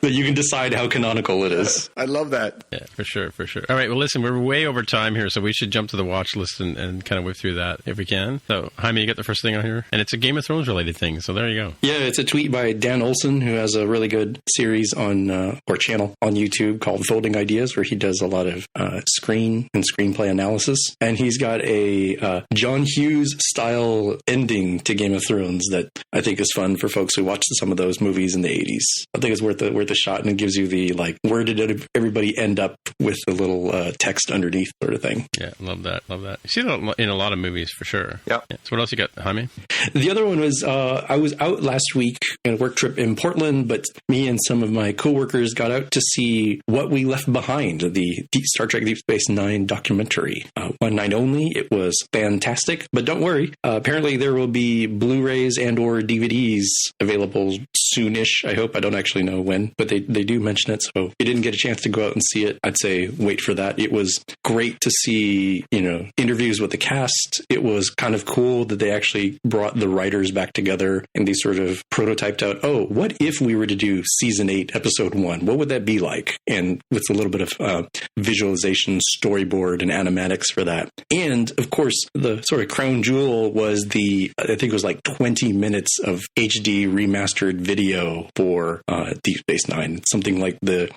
But you can decide how canonical it is. I love that. Yeah, for sure. All right, well, listen, we're way over time here, so we should jump to the watch list and kind of whip through that if we can. So, Jaime, you got the first thing on here? And it's a Game of Thrones related thing, so there you go. Yeah, it's a tweet by Dan Olson, who has a really good series on, or channel on YouTube called Folding Ideas, where he does a lot of screen and screenplay analysis. And he's got a John Hughes style ending to Game of Thrones that I think is fun for folks who watched some of those movies in the 80s. I think it's worth a shot, and it gives you the, like, where did everybody end up with the little text underneath sort of thing. Yeah, love that. You see that in a lot of movies for sure. Yep. Yeah. So what else you got, Jaime? The other one was I was out last week on a work trip in Portland, but me and some of my coworkers got out to see What We Left Behind, the Star Trek Deep Space Nine documentary. One night only. It was fantastic, but don't worry. Apparently there will be Blu-rays and or DVDs available soonish, I hope. I don't actually know when, but they do mention it. So if you didn't get a chance to go out and see it, I'd say wait for that. It was great to see, interviews with the cast. It was kind of cool that they actually brought the writers back together and they sort of prototyped out, what if we were to do season 8, episode 1? What would that be like? And with a little bit of visualization, storyboard, and animatics for that. And of course, the sort of crown jewel was I think it was like 20 minutes of HD remastered video for Deep Space Nine. Something like the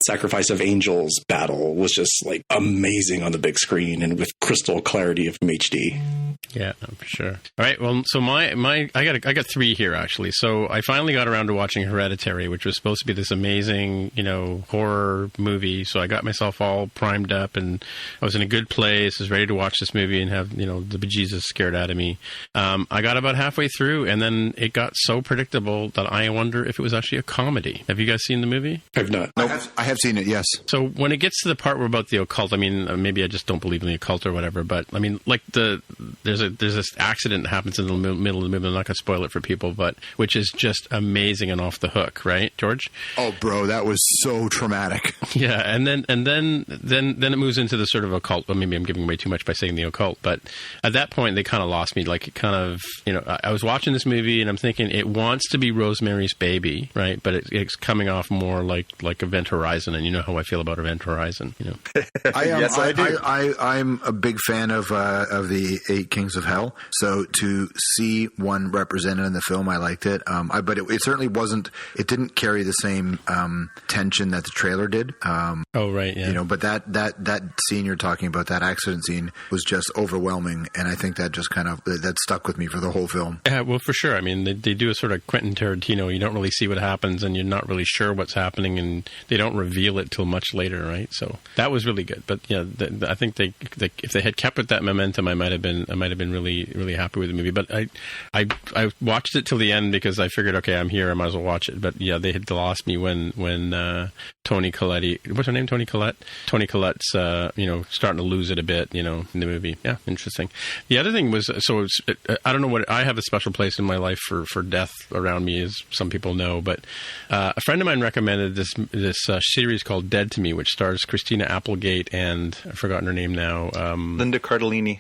Sacrifice of Angels battle was just like amazing on the big screen and with crystal clarity of HD. Yeah, for sure. All right. Well, so I got 3 here actually. So I finally got around to watching Hereditary, which was supposed to be this amazing, horror movie. So I got myself all primed up, and I was in a good place. I was ready to watch this movie and have the bejesus scared out of me. I got about halfway through, and then it got so predictable that I wonder if it was actually a comedy. Have you guys seen the movie? I've not. Nope. I have seen it. Yes. So when it gets to the part where about the occult, I mean, maybe I just don't believe in the occult or whatever, but I mean, like there's this accident that happens in the middle of the movie. I'm not going to spoil it for people, but which is just amazing and off the hook, right, George? Oh, bro, that was so traumatic. Yeah, and then it moves into the sort of occult. Well, maybe I'm giving away too much by saying the occult, but at that point they kind of lost me. Like it kind of, I was watching this movie and I'm thinking it wants to be Rosemary's Baby, right? But it's coming off more like Event Horizon, and you know how I feel about Event Horizon. Yes, I do. I'm a big fan of the 8 Kings of Hell. So to see one represented in the film, I liked it. But it certainly wasn't. It didn't carry the same tension that the trailer did. Oh right, yeah. But that scene you're talking about, that accident scene, was just overwhelming, and I think that just kind of that stuck with me for the whole film. Yeah, well, for sure. I mean, they do a sort of Quentin Tarantino. You don't really see what happens, and you're not really sure what's happening, and they don't reveal it till much later, right? So that was really good. But yeah, I think they if they had kept with that momentum, I might have been really really happy with the movie. But I watched it till the end because I figured, okay, I'm here, I might as well watch it. But yeah, they had lost me when Toni Collette, what's her name? Toni Collette. Toni Collette's starting to lose it a bit, in the movie. Yeah, interesting. The other thing was, I don't know what, I have a special place in my life for death around me, as some people know, but a friend of mine recommended this series called Dead to Me, which stars Christina Applegate and I've forgotten her name now. Linda Cardellini.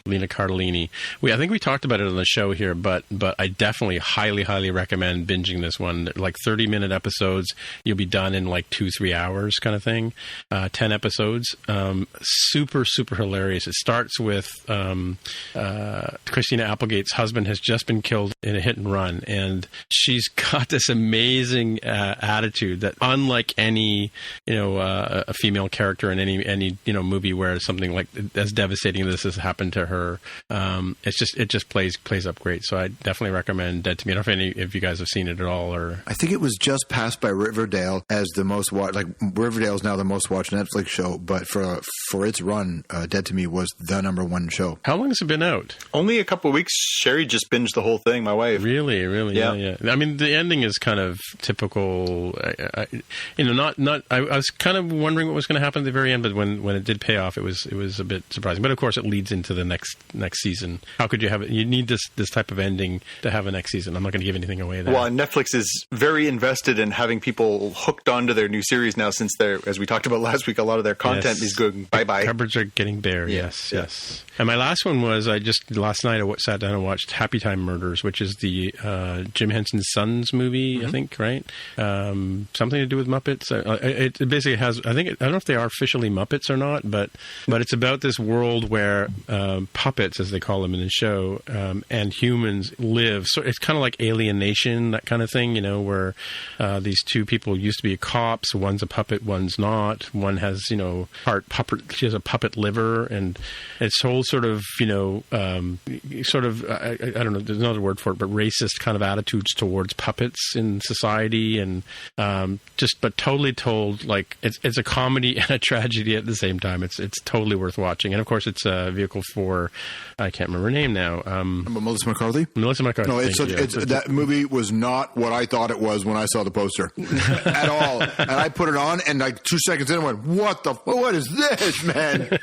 I think we talked about it on the show here, but I definitely highly recommend binging this one. Like 30-minute episodes, you'll be done in like 2-3 hours kind of thing. 10 episodes. Super hilarious. It starts with Christina Applegate's husband has just been killed in a hit and run, and she's got this amazing attitude that, unlike any a female character in any movie where something like as devastating as this has happened to her, it just plays up great. So I definitely recommend Dead to Me. I don't know if any of you guys have seen it at all, or I think it was just passed by Riverdale as the most watched. Like Riverdale is now the most watched Netflix show, but for its run, Dead to Me was the #1 show. How long has it been out? Only a couple of weeks. Sherry just binged the whole thing. My wife. Really, yeah. I mean, the ending is kind of typical. I was kind of wondering what was going to happen at the very end, but when it did pay off, it was a bit surprising. But of course, it leads into the next season. How could you have it? You need this type of ending to have a next season. I'm not going to give anything away there. Well, Netflix is very invested in having people hooked onto their new series now, since as we talked about last week, a lot of their content is going bye-bye. Cupboards are getting bare. Yes. And my last one was, last night I sat down and watched Happytime Murders, which is the Jim Henson's Sons movie, I think, right? Something to do with Muppets. It basically has, I don't know if they are officially Muppets or not, but it's about this world where puppets, as they call them in the show, and humans live. So it's kind of like Alienation, that kind of thing, where these two people used to be cops. One's a puppet, one's not. One has, part puppet. She has a puppet liver, and it's whole sort of, I don't know, there's another word for it, but racist kind of attitudes towards puppets in society, and but totally told like it's a comedy and a tragedy at the same time. It's totally worth watching, and of course it's a vehicle for, I can't remember her name now. Melissa McCarthy? Melissa McCarthy. No, that movie was not what I thought it was when I saw the poster at all. And I put it on, and like 2 seconds in, I went, what is this, man?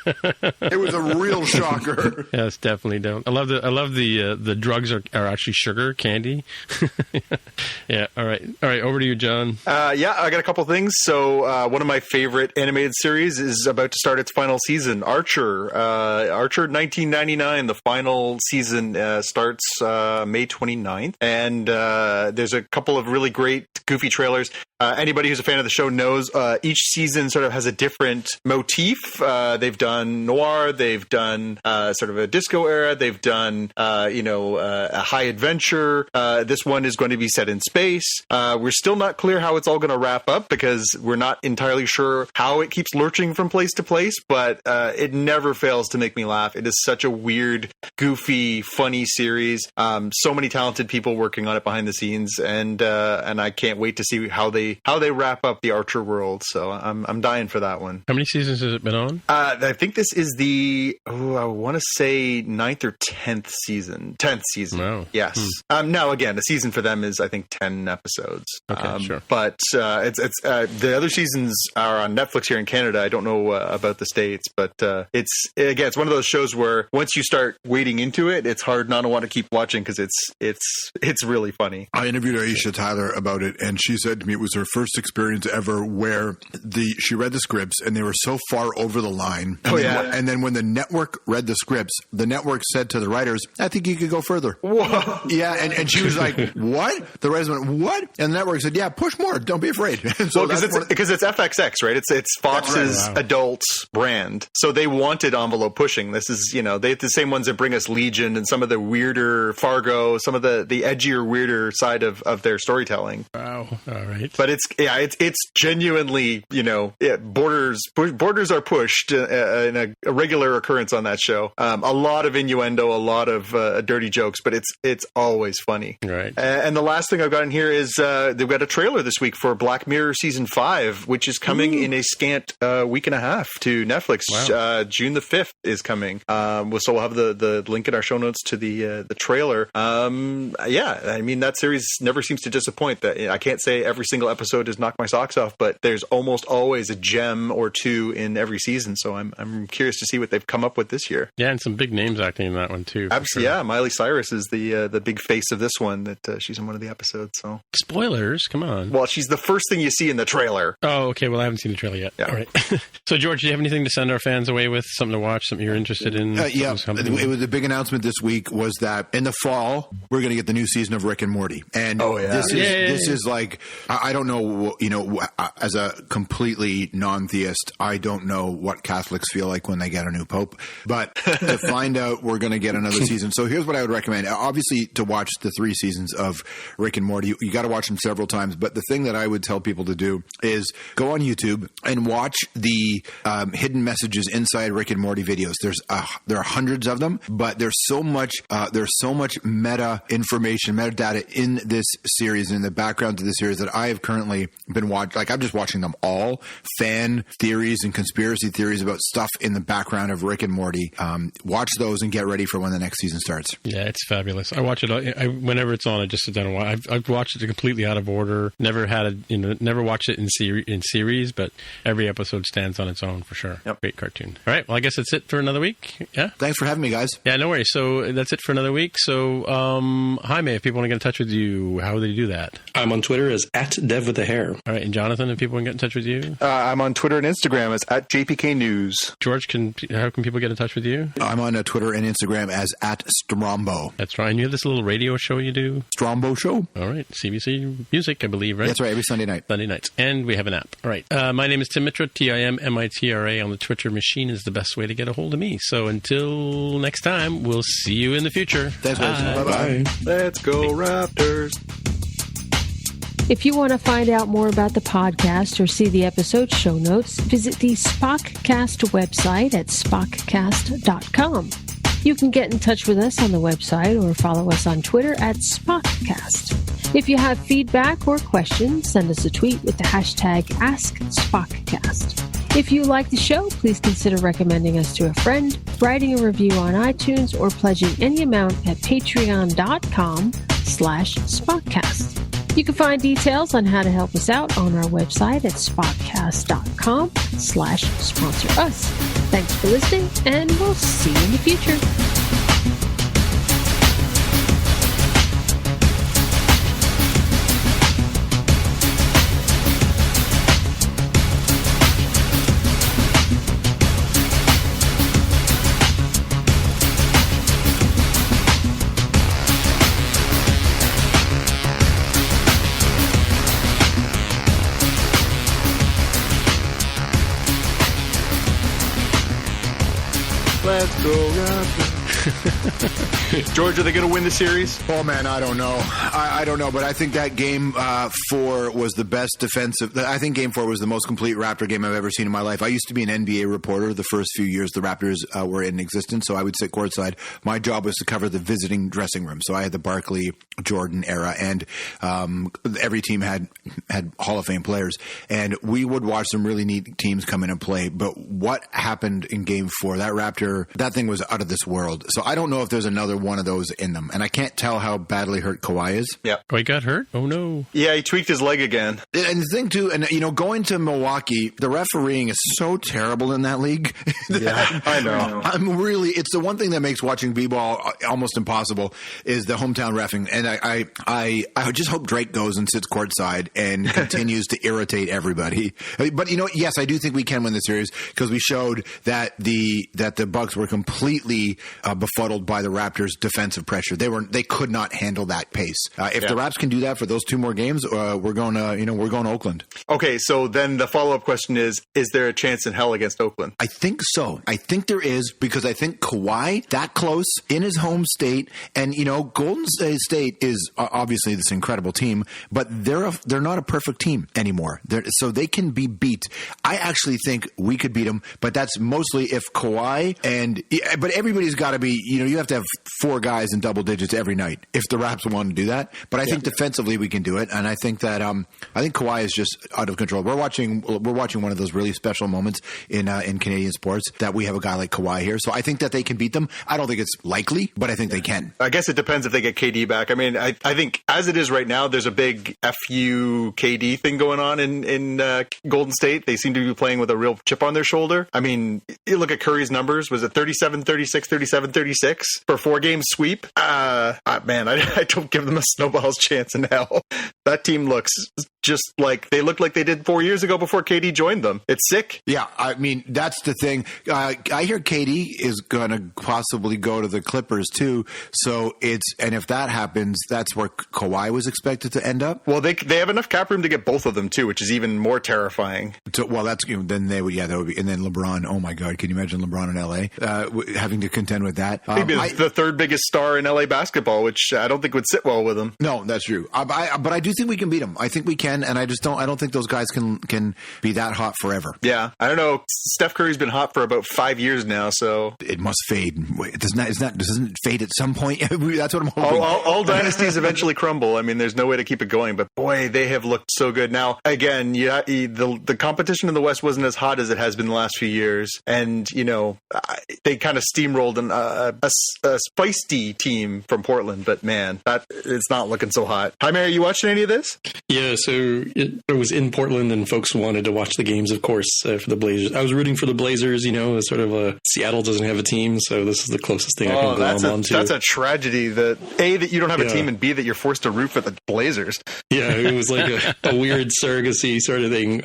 It was a real shocker. Yes, definitely don't. I love the drugs are actually sugar candy. Yeah. All right. Over to you, John. I got a couple things. So one of my favorite animated series is about to start its final season, Archer. Archer 1999. The final season starts May 29th, and there's a couple of really great goofy trailers. Anybody who's a fan of the show knows each season sort of has a different motif. They've done noir, they've done sort of a disco era, they've done a high adventure. This one is going to be set in space. We're still not clear how it's all going to wrap up because we're not entirely sure how it keeps lurching from place to place, but it never fails to make me laugh. It is such a weird, goofy, funny series. So many talented people working on it behind the scenes, and I can't wait to see how they wrap up the Archer world. So I'm dying for that one. How many seasons has it been on? I think this is the I want to say 9th or 10th season. 10th season. Wow. Yes. Now again, the season for them is I think 10 episodes. Okay, sure. But it's the other seasons are on Netflix here in Canada. I don't know about the States, but it's one of those shows where once you start wading into it, it's hard not to want to keep watching because it's really funny. I interviewed Aisha Tyler about it, and she said to me it was her first experience ever where she read the scripts and they were so far over the line. And then when the network read the scripts, the network said to the writers, I think you could go further. Whoa. Yeah, and she was like, what? The writers went, what? And the network said, yeah, push more. Don't be afraid. So because it's FXX, right? It's Fox's adult brand. So they wanted envelope pushing. This is, they have the same ones that bring us Legion and some of the weirder Fargo, some of the edgier, weirder side of their storytelling. Wow. All right. But it's genuinely, borders are pushed in a regular occurrence on that show. A lot of innuendo, a lot of dirty jokes, but it's always funny. Right. And the last thing I've got in here is they've got a trailer this week for Black Mirror season 5, which is coming in a scant week and a half to Netflix. Wow. June the 5th is coming. So we'll have the link in our show notes to the trailer. I mean, that series never seems to disappoint. I can't say every single episode has knocked my socks off, but there's almost always a gem or two in every season. So I'm curious to see what they've come up with this year. Yeah, and some big names acting in that one too. Absolutely, sure. Yeah. Miley Cyrus is the big face of this one. That she's in one of the episodes. So spoilers, come on. Well, she's the first thing you see in the trailer. Oh, okay. Well, I haven't seen the trailer yet. Yeah. All right. So, George, do you have anything to send our fans away with? Something to watch? Something you're interested in? Yeah. It was a big announcement this week was that in the fall we're going to get the new season of Rick and Morty, and this is like I don't know. As a completely non-theist, I don't know what Catholics feel like when they get a new pope, but to find out we're going to get another season. So here's what I would recommend. Obviously, to watch the 3 seasons of Rick and Morty, you got to watch them several times. But the thing that I would tell people to do is go on YouTube and watch the hidden messages inside Rick and Morty videos. There are hundreds of them, but there's so much meta information, metadata in this series, in the background to the series that I have currently been watching. Like I'm just watching them all. Fan theories and conspiracy theories about stuff in the background of Rick and Morty. Watch those and get ready for when the next season starts. Yeah, it's fabulous. I watch it whenever it's on. I just sit down and watch. I've watched it completely out of order. Never watched it in series, but every episode stands on its own for sure. Yep. Great cartoon. All right. Well, I guess that's it for another week. Yeah. Thanks for having me, guys. Yeah, no worries. So that's it for another week. So, Jaime, if people want to get in touch with you, how would they do that? I'm on Twitter as @DevWithAHair. All right. And Jonathan, if people want to get in touch with you? I'm on Twitter and Instagram as @JPKNews. George, how can people get in touch with you? I'm on Twitter and Instagram as @Strombo. That's right. And you have this little radio show you do? Strombo Show. All right. CBC Music, I believe, right? That's right. Every Sunday night. Sunday nights. And we have an app. All right. My name is Tim Mitra, TIMMITRA. On the Twitter machine is the best way to get a hold of me. So until next time, we'll see you in the future. Thanks, guys. Bye-bye. Let's go Raptors. If you want to find out more about the podcast or see the episode show notes, visit the Spockcast website at spockcast.com. You can get in touch with us on the website or follow us on Twitter @Spockcast. If you have feedback or questions, send us a tweet with the hashtag AskSpockcast. If you like the show, please consider recommending us to a friend, writing a review on iTunes, or pledging any amount at patreon.com/Spockcast. You can find details on how to help us out on our website at spockcast.com/sponsor us. Thanks for listening, and we'll see you in the future. Let's go Raptors. George, are they going to win the series? Oh, man, I don't know. I don't know, but I think that game 4 was the best defensive. I think game 4 was the most complete Raptor game I've ever seen in my life. I used to be an NBA reporter the first few years the Raptors were in existence, so I would sit courtside. My job was to cover the visiting dressing room. So I had the Barkley, Jordan era, and every team had Hall of Fame players. And we would watch some really neat teams come in and play. But what happened in game 4, that Raptor, that thing was out of this world. So I don't know if there's another one of those in them. And I can't tell how badly hurt Kawhi is. Yeah. Kawhi got hurt? Oh, no. Yeah, he tweaked his leg again. And the thing, too, and, going to Milwaukee, the refereeing is so terrible in that league. Yeah, I know. It's the one thing that makes watching B-ball almost impossible is the hometown reffing. And I just hope Drake goes and sits courtside and continues to irritate everybody. But, yes, I do think we can win the series because we showed that the Bucks were completely befuddled by the Raptors' defensive pressure. They could not handle that pace. If the Raps can do that for those 2 more games, we're going to Oakland. Okay, so then the follow-up question is there a chance in hell against Oakland? I think so. I think there is because I think Kawhi that close in his home state, and Golden State is obviously this incredible team, but they're not a perfect team anymore. So they can be beat. I actually think we could beat them, but that's mostly if Kawhi but everybody's got to be, you have to have 4 guys in double digits every night if the Raps want to do that. But I think defensively we can do it, and I think that Kawhi is just out of control. We're watching one of those really special moments in Canadian sports that we have a guy like Kawhi here. So I think that they can beat them. I don't think it's likely, but I think they can. I guess it depends if they get KD back. I mean, I think as it is right now, there's a big FU KD thing going on in Golden State. They seem to be playing with a real chip on their shoulder. I mean, you look at Curry's numbers. Was it 37-36, 37-36 for 4-game sweep? Man, I don't give them a snowball's chance in hell. That team looks just like they looked like they did 4 years ago before KD joined them. It's sick. Yeah, I mean, that's the thing. I hear KD is going to possibly go to the Clippers too. So and if that happens, that's where Kawhi was expected to end up. Well, they have enough cap room to get both of them too, which is even more terrifying. Well, that's then they would, that would be, and then LeBron. Oh my God, can you imagine LeBron in LA having to contend with that? He'd be the 3rd biggest star in LA basketball, which I don't think would sit well with him. No, that's true. But I do think we can beat them. I think we can, and I don't think those guys can be that hot forever. Yeah, I don't know. Steph Curry's been hot for about 5 years now, so it must fade. Wait, doesn't it fade at some point? That's what I'm hoping. All dynasties eventually crumble. I mean, there's no way to keep it going, but boy, they have looked so good. Now, again, the competition in the West wasn't as hot as it has been the last few years, and they kind of steamrolled a feisty team from Portland, but man, it's not looking so hot. Hi, Mary, you watching any of this? Yeah, so it was in Portland, and folks wanted to watch the games, of course, for the Blazers. I was rooting for the Blazers, sort of Seattle doesn't have a team, so this is the closest thing I can glom onto. That's a tragedy that you don't have a team, and B, that you're forced to root for the Blazers. Yeah, it was like a weird surrogacy sort of thing.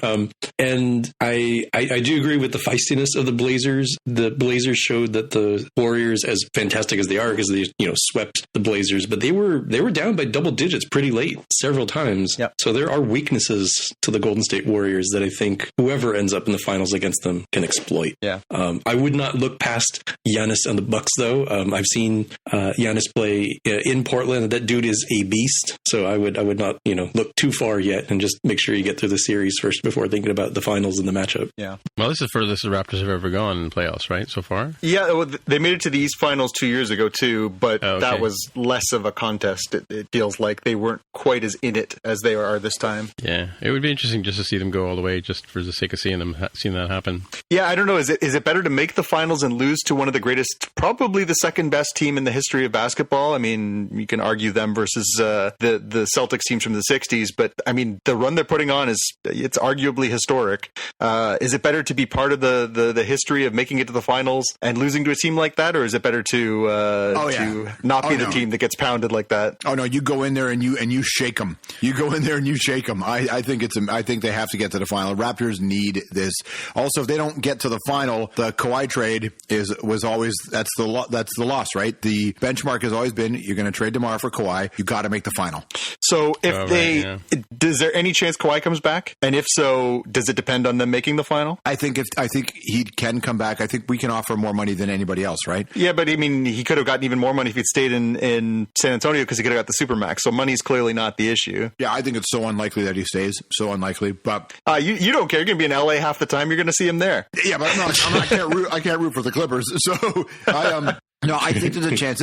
And I do agree with the feistiness of the Blazers. The Blazers showed that the Warriors, as fantastic as they are, because they swept the Blazers, but they were down by double digits pretty late several times. Yep. So there are weaknesses to the Golden State Warriors that I think whoever ends up in the finals against them can exploit. Yeah. I would not look past Giannis and the Bucks, though. I've seen Giannis play in Portland. That dude is a beast. So I would not look too far yet, and just make sure you get through the series first before thinking about the finals and the matchup. Yeah. Well, this is the furthest the Raptors have ever gone in playoffs, right? So far. Yeah. Well, they made it to the East Finals 2 years ago too, but that was less of a contest. It feels like they weren't quite as in it as they are this time. Yeah, it would be interesting just to see them go all the way, just for the sake of seeing that happen. Yeah, I don't know. Is it better to make the finals and lose to one of the greatest, probably the second best team in the history of basketball? I mean, you can argue them versus the Celtics teams from the 60s, but I mean, the run they're putting on it's arguably historic. Is it better to be part of the history of making it to the finals and losing to a team like that, or is it better to not be the team that gets pounded like that? Oh no, you go in there and you shake them. You go in there and you shake them. I think they have to get to the final. Raptors need this. Also, if they don't get to the final, the Kawhi trade was always that's the loss, right? The benchmark has always been you're going to trade DeMar for Kawhi. You got to make the final. So is there any chance Kawhi comes back? And if so, does it depend on them making the final? I think he can come back. I think we can offer more money than anybody else, right? Yeah, but I mean, he could have gotten even more money if he'd stayed in San Antonio because he could have got the Supermax. So money's clearly not the issue. Yeah, I think it's so unlikely that he stays. So unlikely. But you don't care. You're going to be in LA half the time. You're going to see him there. Yeah, but no, I can't root for the Clippers. So No, I think there's a chance.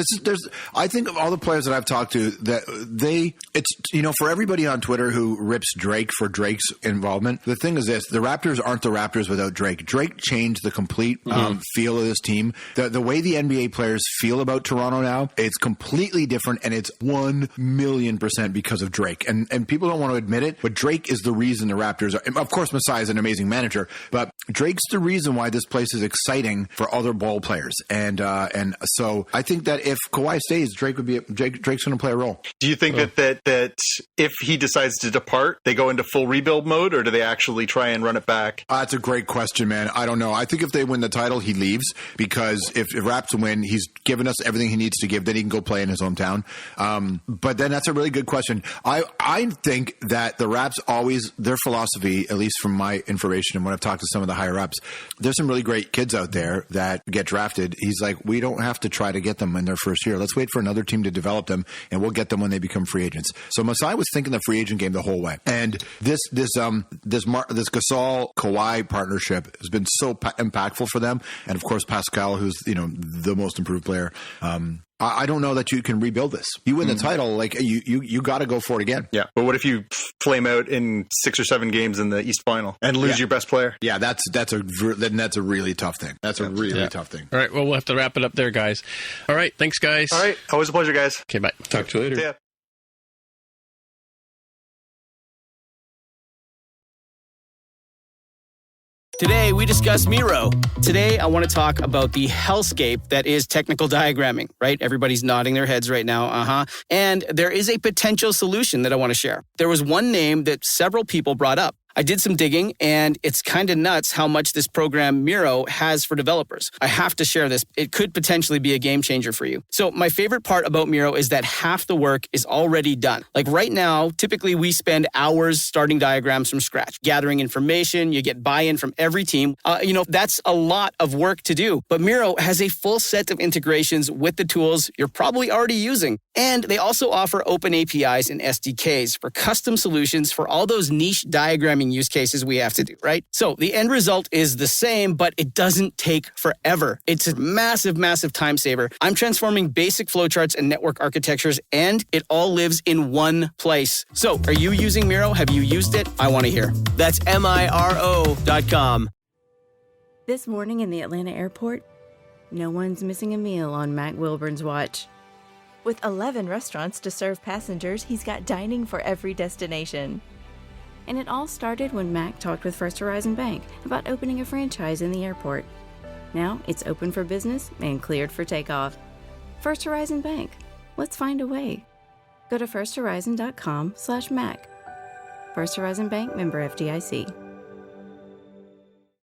I think of all the players that I've talked to, for everybody on Twitter who rips Drake for Drake's involvement, the thing is this: the Raptors aren't the Raptors without Drake. Drake changed the complete feel of this team. The way the NBA players feel about Toronto now, it's completely different, and it's 1,000,000% because of Drake. And people don't want to admit it, but Drake is the reason the Raptors are. Of course, Masai is an amazing manager, but Drake's the reason why this place is exciting for other ball players. And so I think that if Kawhi stays, Drake's going to play a role. Do you think that if he decides to depart, they go into full rebuild mode, or do they actually try and run it back? That's a great question, man. I don't know. I think if they win the title, he leaves, because if Raps win, he's given us everything he needs to give. Then he can go play in his hometown. But then that's a really good question. I think that the Raps always, their philosophy, at least from my information and when I've talked to some of the higher ups, there's some really great kids out there that get drafted. He's like, we don't have to try to get them in their first year. Let's wait for another team to develop them, and we'll get them when they become free agents. So Masai was thinking the free agent game the whole way. And this Gasol Kawhi partnership has been so impactful for them. And of course, Pascal, who's the most improved player. I don't know that you can rebuild this. You win the title, like you got to go for it again. Yeah, but what if you flame out in 6 or 7 games in the East Final and lose your best player? Yeah, that's a really tough thing. That's a really tough thing. All right, well, we'll have to wrap it up there, guys. All right, thanks, guys. All right, always a pleasure, guys. Okay, bye. Talk to you later. See ya. Today, we discuss Miro. Today, I want to talk about the hellscape that is technical diagramming, right? Everybody's nodding their heads right now, And there is a potential solution that I want to share. There was one name that several people brought up. I did some digging, and it's kind of nuts how much this program Miro has for developers. I have to share this. It could potentially be a game changer for you. So my favorite part about Miro is that half the work is already done. Like right now, typically we spend hours starting diagrams from scratch, gathering information. You get buy-in from every team. That's a lot of work to do. But Miro has a full set of integrations with the tools you're probably already using. And they also offer open APIs and SDKs for custom solutions for all those niche diagramming use cases we have to do, right? So the end result is the same, but it doesn't take forever. It's a massive, massive time saver. I'm transforming basic flowcharts and network architectures, and it all lives in one place. So are you using Miro? Have you used it? I want to hear. That's MIRO.com. This morning in the Atlanta airport, no one's missing a meal on Mac Wilburn's watch. With 11 restaurants to serve passengers, he's got dining for every destination. And it all started when Mac talked with First Horizon Bank about opening a franchise in the airport. Now it's open for business and cleared for takeoff. First Horizon Bank. Let's find a way. Go to firsthorizon.com/Mac. First Horizon Bank, member FDIC.